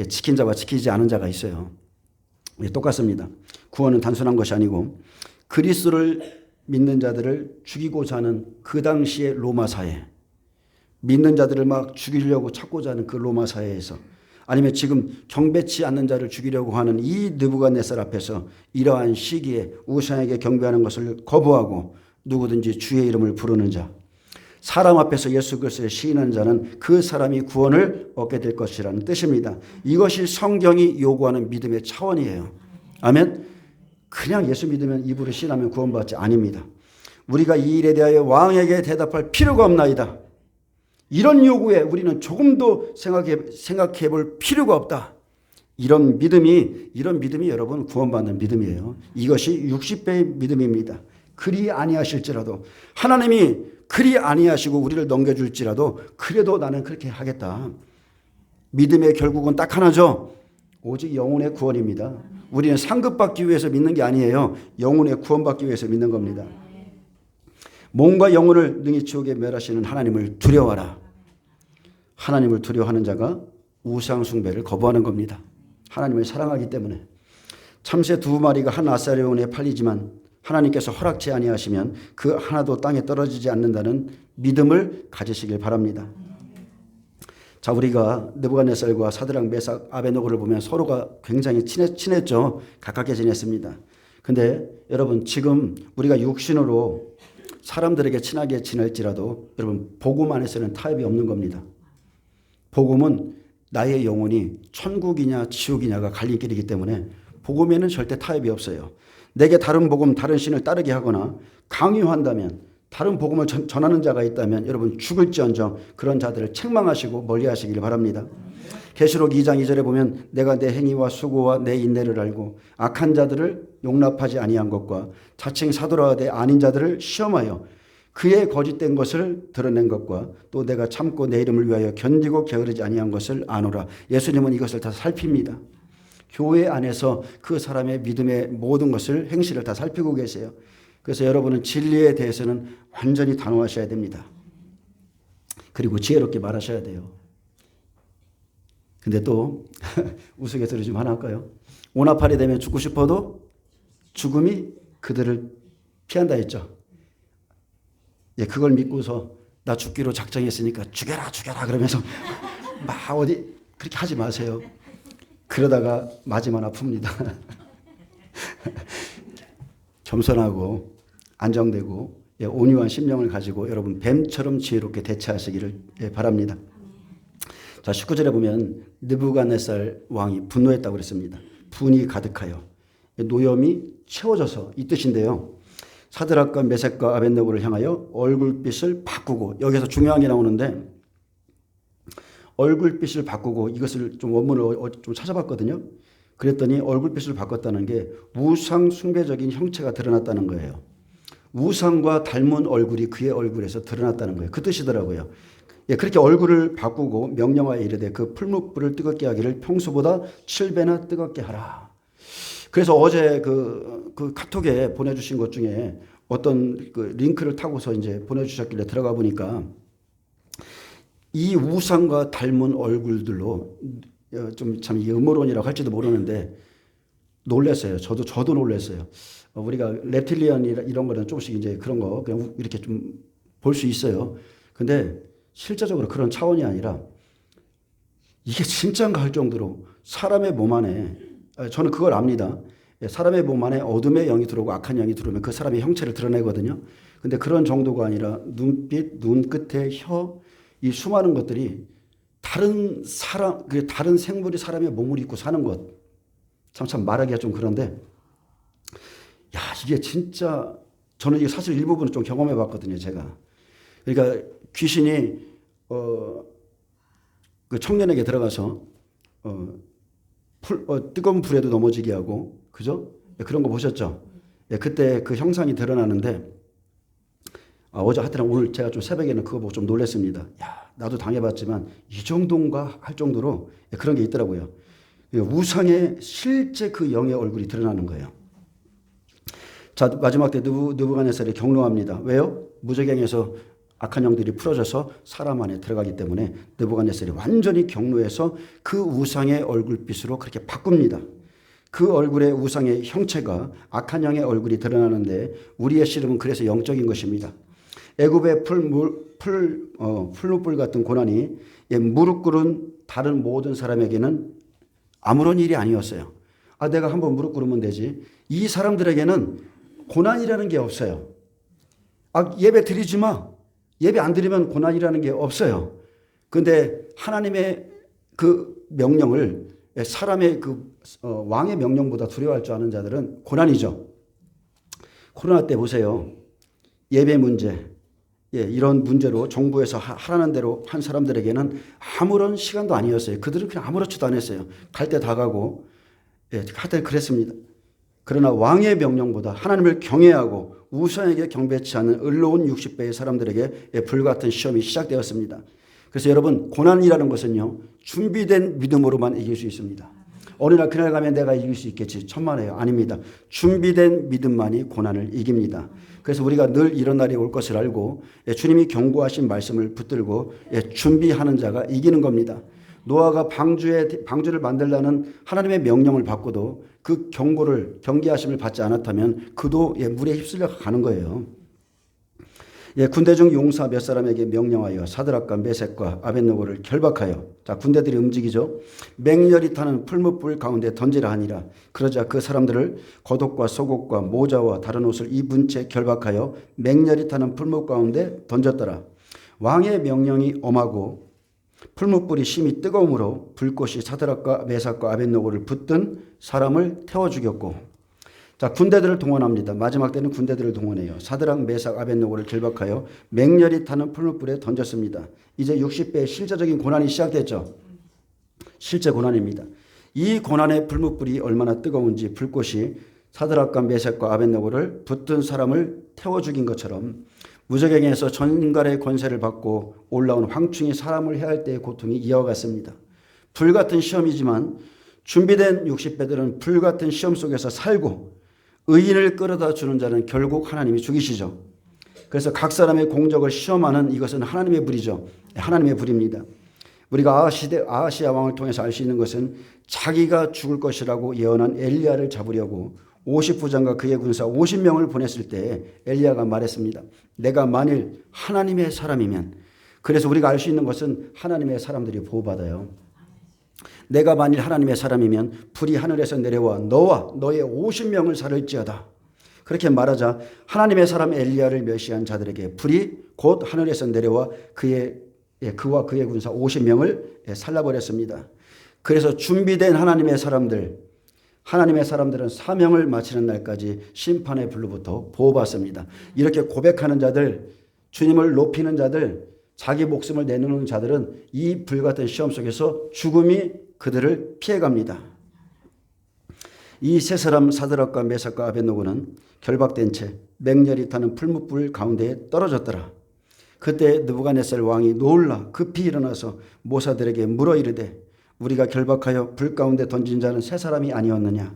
지킨 자와 지키지 않은 자가 있어요. 똑같습니다. 구원은 단순한 것이 아니고 그리스도를 믿는 자들을 죽이고자 하는 그 당시의 로마 사회, 믿는 자들을 막 죽이려고 찾고자 하는 그 로마 사회에서, 아니면 지금 경배치 않는 자를 죽이려고 하는 이 느부갓네살 앞에서 이러한 시기에 우상에게 경배하는 것을 거부하고 누구든지 주의 이름을 부르는 자, 사람 앞에서 예수 그리스도를 시인하는 자는 그 사람이 구원을 얻게 될 것이라는 뜻입니다. 이것이 성경이 요구하는 믿음의 차원이에요. 아멘. 그냥 예수 믿으면 입으로 시인하면 구원받지 아닙니다. 우리가 이 일에 대하여 왕에게 대답할 필요가 없나이다. 이런 요구에 우리는 조금도 생각해 볼 필요가 없다. 이런 믿음이 여러분 구원받는 믿음이에요. 이것이 60배의 믿음입니다. 그리 아니하실지라도, 하나님이 그리 아니하시고 우리를 넘겨줄지라도 그래도 나는 그렇게 하겠다. 믿음의 결국은 딱 하나죠. 오직 영혼의 구원입니다. 우리는 상급받기 위해서 믿는 게 아니에요. 영혼의 구원받기 위해서 믿는 겁니다. 몸과 영혼을 능히 지옥에 멸하시는 하나님을 두려워하라. 하나님을 두려워하는 자가 우상 숭배를 거부하는 겁니다. 하나님을 사랑하기 때문에. 참새 2마리가 한 아사리온에 팔리지만 하나님께서 허락치 아니하시면 그 하나도 땅에 떨어지지 않는다는 믿음을 가지시길 바랍니다. 자, 우리가 느부갓네살과 사드락 메삭 아벳느고를 보면 서로가 굉장히 친했죠. 가깝게 지냈습니다. 근데 여러분 지금 우리가 육신으로 사람들에게 친하게 지낼지라도 여러분 복음 안에서는 타협이 없는 겁니다. 복음은 나의 영혼이 천국이냐 지옥이냐가 갈림길이기 때문에 복음에는 절대 타협이 없어요. 내게 다른 복음, 다른 신을 따르게 하거나 강요한다면, 다른 복음을 전하는 자가 있다면 여러분 죽을지언정 그런 자들을 책망하시고 멀리하시길 바랍니다. 계시록 2장 2절에 보면 내가 내 행위와 수고와 내 인내를 알고 악한 자들을 용납하지 아니한 것과 자칭 사도라 하되 아닌 자들을 시험하여 그의 거짓된 것을 드러낸 것과 또 내가 참고 내 이름을 위하여 견디고 게으르지 아니한 것을 아노라. 예수님은 이것을 다 살핍니다. 교회 안에서 그 사람의 믿음의 모든 것을 행실을 다 살피고 계세요. 그래서 여러분은 진리에 대해서는 완전히 단호하셔야 됩니다. 그리고 지혜롭게 말하셔야 돼요. 근데 또 우스갯소리 좀 하나 할까요? 오나팔이 되면 죽고 싶어도 죽음이 그들을 피한다 했죠. 예, 그걸 믿고서 나 죽기로 작정했으니까 죽여라 그러면서 막 어디 그렇게 하지 마세요. 그러다가 맞으면 아픕니다. 겸손하고 안정되고 온유한 심령을 가지고 여러분 뱀처럼 지혜롭게 대처하시기를 바랍니다. 자, 19절에 보면 느부갓네살 왕이 분노했다고 그랬습니다. 분이 가득하여 노염이 채워져서 이 뜻인데요. 사드락과 메섹과 아벳네고를 향하여 얼굴빛을 바꾸고, 여기서 중요한 게 나오는데 얼굴빛을 바꾸고, 이것을 좀 원문을 좀 찾아봤거든요. 그랬더니 얼굴빛을 바꿨다는 게 우상 숭배적인 형체가 드러났다는 거예요. 우상과 닮은 얼굴이 그의 얼굴에서 드러났다는 거예요. 그 뜻이더라고요. 예, 그렇게 얼굴을 바꾸고 명령하여 이르되 그 풀무불을 뜨겁게 하기를 평소보다 7배나 뜨겁게 하라. 그래서 어제 그 카톡에 보내주신 것 중에 어떤 그 링크를 타고서 이제 보내주셨길래 들어가 보니까 이 우상과 닮은 얼굴들로 좀 참 음모론이라고 할지도 모르는데 놀랐어요. 저도 놀랐어요. 우리가 reptilian 이런 거는 조금씩 이제 그런 거 그냥 이렇게 좀 볼 수 있어요. 근데 실제적으로 그런 차원이 아니라 이게 진짜인가 할 정도로 사람의 몸 안에, 저는 그걸 압니다. 사람의 몸 안에 어둠의 영이 들어오고 악한 영이 들어오면 그 사람의 형체를 드러내거든요. 근데 그런 정도가 아니라 눈빛, 눈끝에 혀, 이 수많은 것들이 다른 사람, 다른 생물이 사람의 몸을 입고 사는 것. 참 말하기가 좀 그런데, 야, 이게 진짜, 저는 이게 사실 일부분은 좀 경험해 봤거든요, 제가. 그러니까 귀신이, 그 청년에게 들어가서, 뜨거운 불에도 넘어지게 하고, 그죠? 그런 거 보셨죠? 그때 그 형상이 드러나는데, 어제 하여튼 오늘 제가 좀 새벽에는 그거 보고 좀 놀랐습니다. 야, 나도 당해봤지만 이 정도인가 할 정도로 그런 게 있더라고요. 우상의 실제 그 영의 얼굴이 드러나는 거예요. 자, 마지막 때 느부갓네살이 경로합니다. 왜요? 무저갱에서 악한 영들이 풀어져서 사람 안에 들어가기 때문에 느부갓네살이 완전히 경로해서 그 우상의 얼굴빛으로 그렇게 바꿉니다. 그 얼굴의 우상의 형체가 악한 영의 얼굴이 드러나는데 우리의 씨름은 그래서 영적인 것입니다. 애굽의 풀무불 같은 고난이 무릎 꿇은 다른 모든 사람에게는 아무런 일이 아니었어요. 내가 한번 무릎 꿇으면 되지. 이 사람들에게는 고난이라는 게 없어요. 예배 드리지 마. 예배 안 드리면 고난이라는 게 없어요. 그런데 하나님의 그 명령을 사람의 왕의 명령보다 두려워할 줄 아는 자들은 고난이죠. 코로나 때 보세요. 예배 문제, 이런 문제로 정부에서 하라는 대로 한 사람들에게는 아무런 시간도 아니었어요. 그들은 그냥 아무렇지도 않았어요. 갈 때 다 가고, 하여튼 그랬습니다. 그러나 왕의 명령보다 하나님을 경외하고 우상에게 경배치 않는 의로운 60배의 사람들에게 불같은 시험이 시작되었습니다. 그래서 여러분, 고난이라는 것은요, 준비된 믿음으로만 이길 수 있습니다. 어느 날 그날 가면 내가 이길 수 있겠지. 천만에요. 아닙니다. 준비된 믿음만이 고난을 이깁니다. 그래서 우리가 늘 이런 날이 올 것을 알고 주님이 경고하신 말씀을 붙들고 준비하는 자가 이기는 겁니다. 노아가 방주를 만들라는 하나님의 명령을 받고도 그 경계하심을 받지 않았다면 그도 물에 휩쓸려 가는 거예요. 군대 중 용사 몇 사람에게 명령하여 사드락과 메섹과 아벳네고를 결박하여, 자, 군대들이 움직이죠. 맹렬히 타는 풀무불 가운데 던지라 하니라. 그러자 그 사람들을 겉옷과 속옷과 모자와 다른 옷을 입은 채 결박하여 맹렬히 타는 풀무 가운데 던졌더라. 왕의 명령이 엄하고 풀무불이 심히 뜨거움으로 불꽃이 사드락과 메삭과 아벳네고를 붙든 사람을 태워 죽였고, 자, 군대들을 동원합니다. 마지막 때는 군대들을 동원해요. 사드락, 메삭, 아벳네고를 결박하여 맹렬히 타는 풀무불에 던졌습니다. 이제 60배의 실제적인 고난이 시작됐죠. 실제 고난입니다. 이 고난의 풀무불이 얼마나 뜨거운지 불꽃이 사드락과 메삭과 아벳네고를 붙든 사람을 태워 죽인 것처럼 무저갱에서 전갈의 권세를 받고 올라온 황충이 사람을 해할 때의 고통이 이와 같습니다. 불같은 시험이지만 준비된 60배들은 불같은 시험 속에서 살고 의인을 끌어다 주는 자는 결국 하나님이 죽이시죠. 그래서 각 사람의 공적을 시험하는 이것은 하나님의 불이죠. 하나님의 불입니다. 우리가 아하시야 왕을 통해서 알 수 있는 것은 자기가 죽을 것이라고 예언한 엘리야를 잡으려고 50부장과 그의 군사 50명을 보냈을 때 엘리야가 말했습니다. 내가 만일 하나님의 사람이면, 그래서 우리가 알 수 있는 것은 하나님의 사람들이 보호받아요. 내가 만일 하나님의 사람이면 불이 하늘에서 내려와 너와 너의 50명을 살을지어다. 그렇게 말하자 하나님의 사람 엘리야를 멸시한 자들에게 불이 곧 하늘에서 내려와 그와 그의 군사 50명을 살라버렸습니다. 그래서 준비된 하나님의 사람들은 사명을 마치는 날까지 심판의 불로부터 보호받습니다. 이렇게 고백하는 자들, 주님을 높이는 자들, 자기 목숨을 내놓는 자들은 이 불같은 시험 속에서 죽음이 그들을 피해갑니다. 이 세 사람 사드락과 메삭과 아벳노고는 결박된 채 맹렬히 타는 풀무불 가운데에 떨어졌더라. 그때 느부갓네살 왕이 놀라 급히 일어나서 모사들에게 물어 이르되 우리가 결박하여 불 가운데 던진 자는 세 사람이 아니었느냐.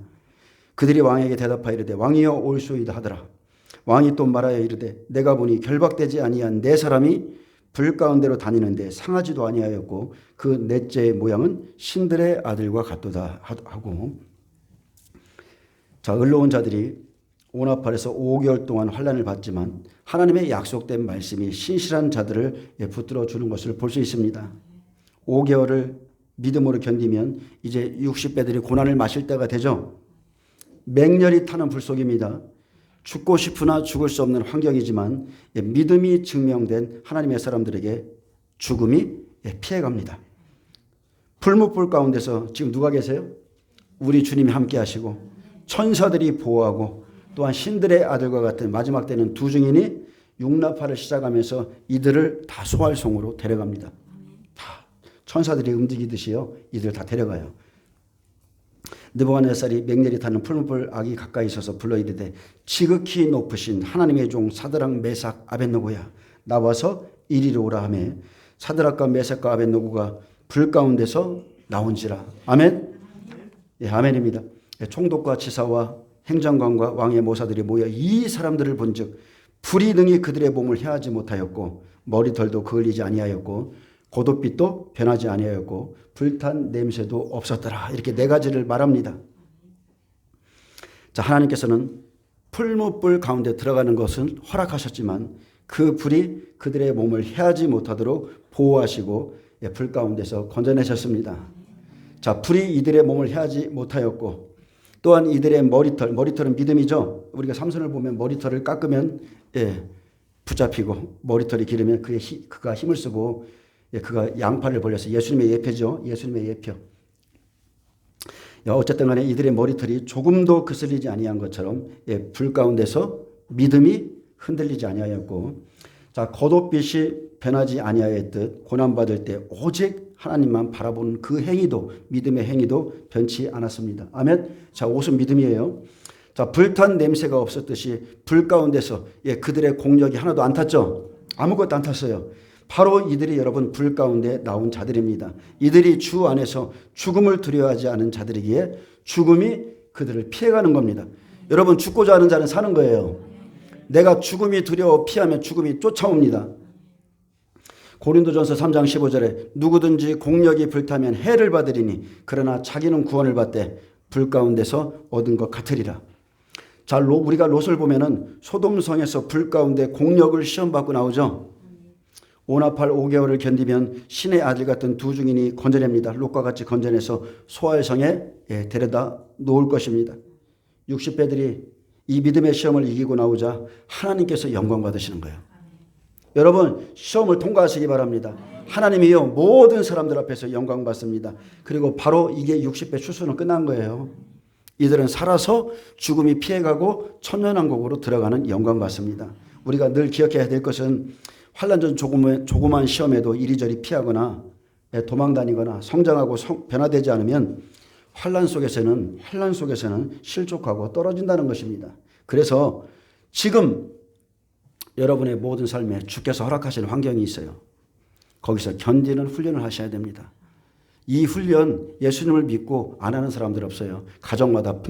그들이 왕에게 대답하여 이르되 왕이여 올소이다 하더라. 왕이 또 말하여 이르되 내가 보니 결박되지 아니한 네 사람이 불 가운데로 다니는데 상하지도 아니하였고 그 넷째의 모양은 신들의 아들과 같도다 하고. 자, 의로운 자들이 오나팔에서 5개월 동안 환난을 받지만 하나님의 약속된 말씀이 신실한 자들을 붙들어 주는 것을 볼 수 있습니다. 5개월을 믿음으로 견디면 이제 60배들이 고난을 마실 때가 되죠. 맹렬히 타는 불 속입니다. 죽고 싶으나 죽을 수 없는 환경이지만 믿음이 증명된 하나님의 사람들에게 죽음이 피해갑니다. 풀무불 가운데서 지금 누가 계세요? 우리 주님이 함께 하시고 천사들이 보호하고 또한 신들의 아들과 같은 마지막 때는 두 증인이 융납하를 시작하면서 이들을 다 소활송으로 데려갑니다. 다 천사들이 움직이듯이요. 이들을 다 데려가요. 느부갓네살이 맹렬히 타는 풀무불 악이 가까이 있어서 불러 이르되 지극히 높으신 하나님의 종 사드락 메삭 아벳노고야 나와서 이리로 오라 하며 사드락과 메삭과 아벳노고가 불 가운데서 나온지라. 아멘. 예, 아멘입니다. 총독과 지사와 행정관과 왕의 모사들이 모여 이 사람들을 본즉 불이 능히 그들의 몸을 해하지 못하였고 머리털도 그을리지 아니하였고 겉옷빛도 변하지 아니하였고 불탄 냄새도 없었더라. 이렇게 네 가지를 말합니다. 자, 하나님께서는 풀무불 가운데 들어가는 것은 허락하셨지만 그 불이 그들의 몸을 해하지 못하도록 보호하시고 불 가운데서 건져내셨습니다. 자, 불이 이들의 몸을 해하지 못하였고 또한 이들의 머리털은 믿음이죠. 우리가 삼손을 보면 머리털을 깎으면 붙잡히고 머리털이 기르면 그가 힘을 쓰고 그가 양팔을 벌려서 예수님의 예표죠. 예수님의 예표. 어쨌든 간에 이들의 머리털이 조금도 그슬리지 아니한 것처럼 불 가운데서 믿음이 흔들리지 아니하였고, 자, 겉옷빛이 변하지 아니하였듯 고난받을 때 오직 하나님만 바라보는 그 행위도, 믿음의 행위도 변치 않았습니다. 아멘. 자, 옷은 믿음이에요. 자, 불탄 냄새가 없었듯이 불 가운데서 그들의 공력이 하나도 안 탔죠. 아무것도 안 탔어요. 바로 이들이 여러분 불 가운데 나온 자들입니다. 이들이 주 안에서 죽음을 두려워하지 않은 자들이기에 죽음이 그들을 피해가는 겁니다. 여러분, 죽고자 하는 자는 사는 거예요. 내가 죽음이 두려워 피하면 죽음이 쫓아옵니다. 고린도전서 3장 15절에 누구든지 공력이 불타면 해를 받으리니 그러나 자기는 구원을 받되 불 가운데서 얻은 것 같으리라. 자, 우리가 롯을 보면은 소돔성에서 불 가운데 공력을 시험받고 나오죠. 오나팔 5개월을 견디면 신의 아들 같은 두 증인이 건져냅니다. 롯과 같이 건져내서 소활성에 데려다 놓을 것입니다. 60배들이 이 믿음의 시험을 이기고 나오자 하나님께서 영광 받으시는 거예요. 여러분, 시험을 통과하시기 바랍니다. 하나님이요 모든 사람들 앞에서 영광 받습니다. 그리고 바로 이게 60배 추수는 끝난 거예요. 이들은 살아서 죽음이 피해가고 천년왕국으로 들어가는 영광 받습니다. 우리가 늘 기억해야 될 것은 환난전 조그만 시험에도 이리저리 피하거나 도망다니거나 성장하고 변화되지 않으면 환난 속에서는 실족하고 떨어진다는 것입니다. 그래서 지금 여러분의 모든 삶에 주께서 허락하시는 환경이 있어요. 거기서 견디는 훈련을 하셔야 됩니다. 이 훈련 예수님을 믿고 안 하는 사람들 없어요. 가정마다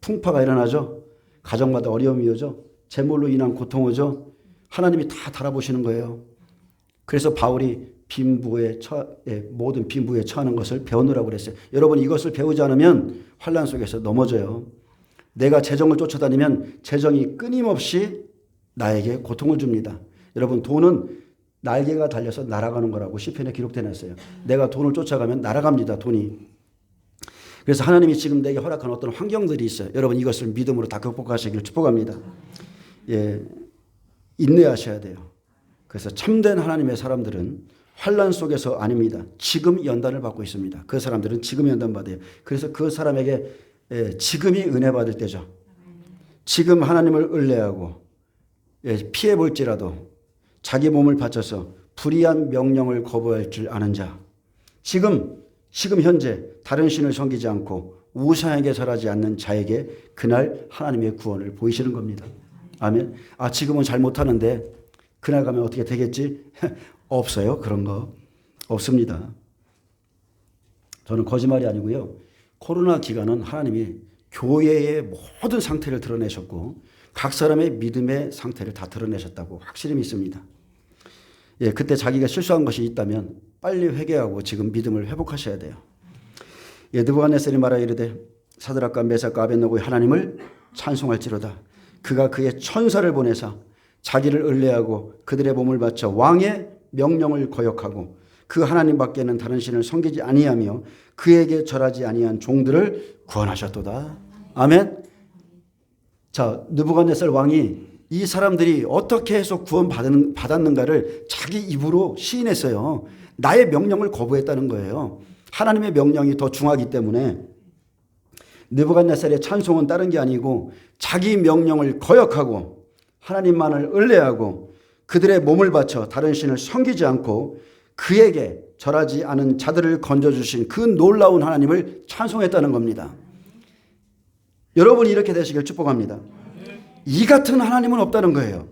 풍파가 일어나죠. 가정마다 어려움이 오죠. 재물로 인한 고통 오죠. 하나님이 다 달아보시는 거예요. 그래서 바울이 모든 빈부에 처하는 것을 배우느라고 그랬어요. 여러분 이것을 배우지 않으면 환난 속에서 넘어져요. 내가 재정을 쫓아다니면 재정이 끊임없이 나에게 고통을 줍니다. 여러분 돈은 날개가 달려서 날아가는 거라고 시편에 기록되어 있어요. 내가 돈을 쫓아가면 날아갑니다. 돈이. 그래서 하나님이 지금 내게 허락한 어떤 환경들이 있어요. 여러분 이것을 믿음으로 다 극복하시길 축복합니다. 인내하셔야 돼요. 그래서 참된 하나님의 사람들은 환난 속에서 아닙니다. 지금 연단을 받고 있습니다. 그 사람들은 지금 연단 받아요. 그래서 그 사람에게 지금이 은혜 받을 때죠. 지금 하나님을 의뢰하고 피해 볼지라도 자기 몸을 바쳐서 불의한 명령을 거부할 줄 아는 자. 지금 현재 다른 신을 섬기지 않고 우상에게 절하지 않는 자에게 그날 하나님의 구원을 보이시는 겁니다. 아멘. 지금은 잘 못하는데 그날 가면 어떻게 되겠지? 없어요. 그런 거 없습니다. 저는 거짓말이 아니고요. 코로나 기간은 하나님이 교회의 모든 상태를 드러내셨고 각 사람의 믿음의 상태를 다 드러내셨다고 확실히 믿습니다. 그때 자기가 실수한 것이 있다면 빨리 회개하고 지금 믿음을 회복하셔야 돼요. 느부갓네살이 말하여 이르되 사드락과 메삭과 아벳느고의 하나님을 찬송할지로다. 그가 그의 천사를 보내사 자기를 의뢰하고 그들의 몸을 바쳐 왕의 명령을 거역하고 그 하나님 밖에는 다른 신을 섬기지 아니하며 그에게 절하지 아니한 종들을 구원하셨도다. 아멘. 자, 느부갓네살 왕이 이 사람들이 어떻게 해서 구원받았는가를 자기 입으로 시인했어요. 나의 명령을 거부했다는 거예요. 하나님의 명령이 더 중하기 때문에 느부갓네살의 찬송은 다른 게 아니고 자기 명령을 거역하고 하나님만을 의뢰하고 그들의 몸을 바쳐 다른 신을 섬기지 않고 그에게 절하지 않은 자들을 건져주신 그 놀라운 하나님을 찬송했다는 겁니다. 여러분이 이렇게 되시길 축복합니다. 이 같은 하나님은 없다는 거예요.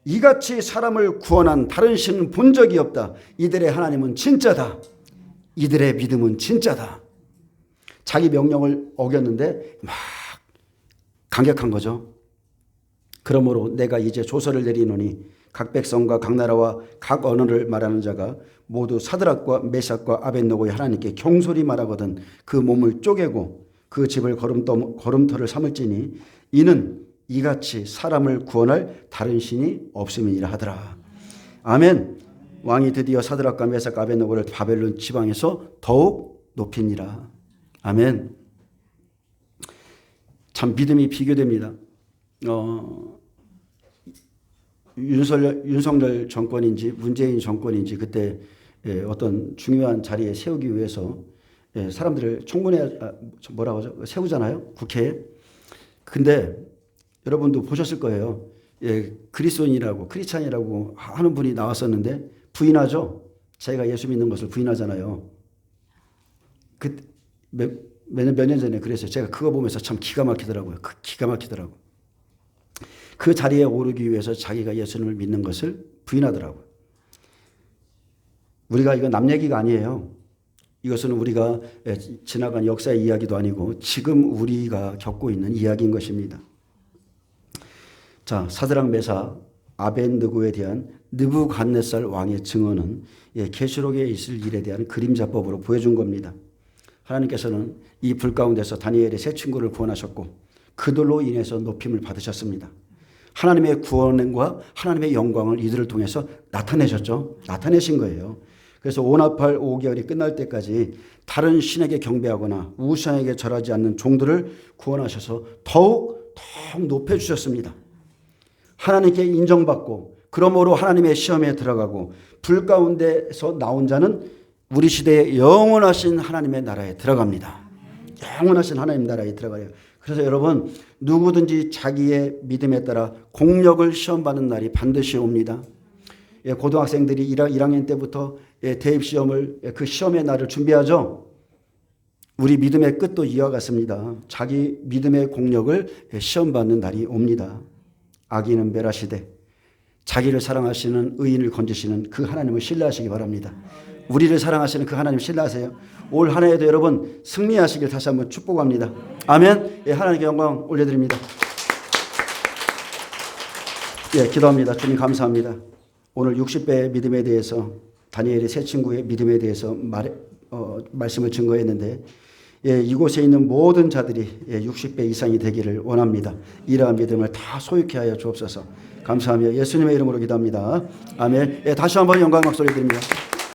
이같이 사람을 구원한 다른 신은 본 적이 없다. 이들의 하나님은 진짜다. 이들의 믿음은 진짜다. 자기 명령을 어겼는데 막 강격한 거죠. 그러므로 내가 이제 조서를 내리노니 각 백성과 각 나라와 각 언어를 말하는 자가 모두 사드락과 메삭과 아벳느고의 하나님께 경솔히 말하거든 그 몸을 쪼개고 그 집을 걸음터를 삼을지니 이는 이같이 사람을 구원할 다른 신이 없음이니라 하더라. 아멘. 왕이 드디어 사드락과 메삭과 아벳느고를 바벨론 지방에서 더욱 높이니라. 아멘. 참 믿음이 비교됩니다. 윤석열 정권인지 문재인 정권인지 그때 어떤 중요한 자리에 세우기 위해서 사람들을 청문회 뭐라고 하죠? 세우잖아요. 국회에. 근데 여러분도 보셨을 거예요. 그리스도인이라고 크리스찬이라고 하는 분이 나왔었는데 부인하죠. 자기가 예수 믿는 것을 부인하잖아요. 몇 년 전에 그랬어요. 제가 그거 보면서 참 기가 막히더라고요. 기가 막히더라고요. 그 자리에 오르기 위해서 자기가 예수님을 믿는 것을 부인하더라고요. 우리가 이거 남 얘기가 아니에요. 이것은 우리가 지나간 역사의 이야기도 아니고 지금 우리가 겪고 있는 이야기인 것입니다. 자, 사드락 메삭 아벳느고에 대한 느부갓네살 왕의 증언은 계시록에 있을 일에 대한 그림자법으로 보여준 겁니다. 하나님께서는 이 불 가운데서 다니엘의 세 친구를 구원하셨고 그들로 인해서 높임을 받으셨습니다. 하나님의 구원과 하나님의 영광을 이들을 통해서 나타내셨죠. 나타내신 거예요. 그래서 오나팔 5개월이 끝날 때까지 다른 신에게 경배하거나 우상에게 절하지 않는 종들을 구원하셔서 더욱 높여주셨습니다. 하나님께 인정받고 그러므로 하나님의 시험에 들어가고 불 가운데서 나온 자는 우리 시대에 영원하신 하나님의 나라에 들어갑니다. 영원하신 하나님 나라에 들어가요. 그래서 여러분 누구든지 자기의 믿음에 따라 공력을 시험받는 날이 반드시 옵니다. 고등학생들이 1학년 때부터 대입시험을 그 시험의 날을 준비하죠. 우리 믿음의 끝도 이와 같습니다. 자기 믿음의 공력을 시험받는 날이 옵니다. 악인은 멸하시되 자기를 사랑하시는 의인을 건지시는 그 하나님을 신뢰하시기 바랍니다. 우리를 사랑하시는 그 하나님 신뢰하세요. 올 한 해에도 여러분 승리하시길 다시 한번 축복합니다. 아멘. 예, 하나님께 영광 올려드립니다. 예, 기도합니다. 주님 감사합니다. 오늘 60배의 믿음에 대해서 다니엘의 세 친구의 믿음에 대해서 말씀을 증거했는데 예, 이곳에 있는 모든 자들이 60배 이상이 되기를 원합니다. 이러한 믿음을 다 소유케 하여 주옵소서. 감사하며 예수님의 이름으로 기도합니다. 아멘. 예, 다시 한번 영광 박수 드립니다.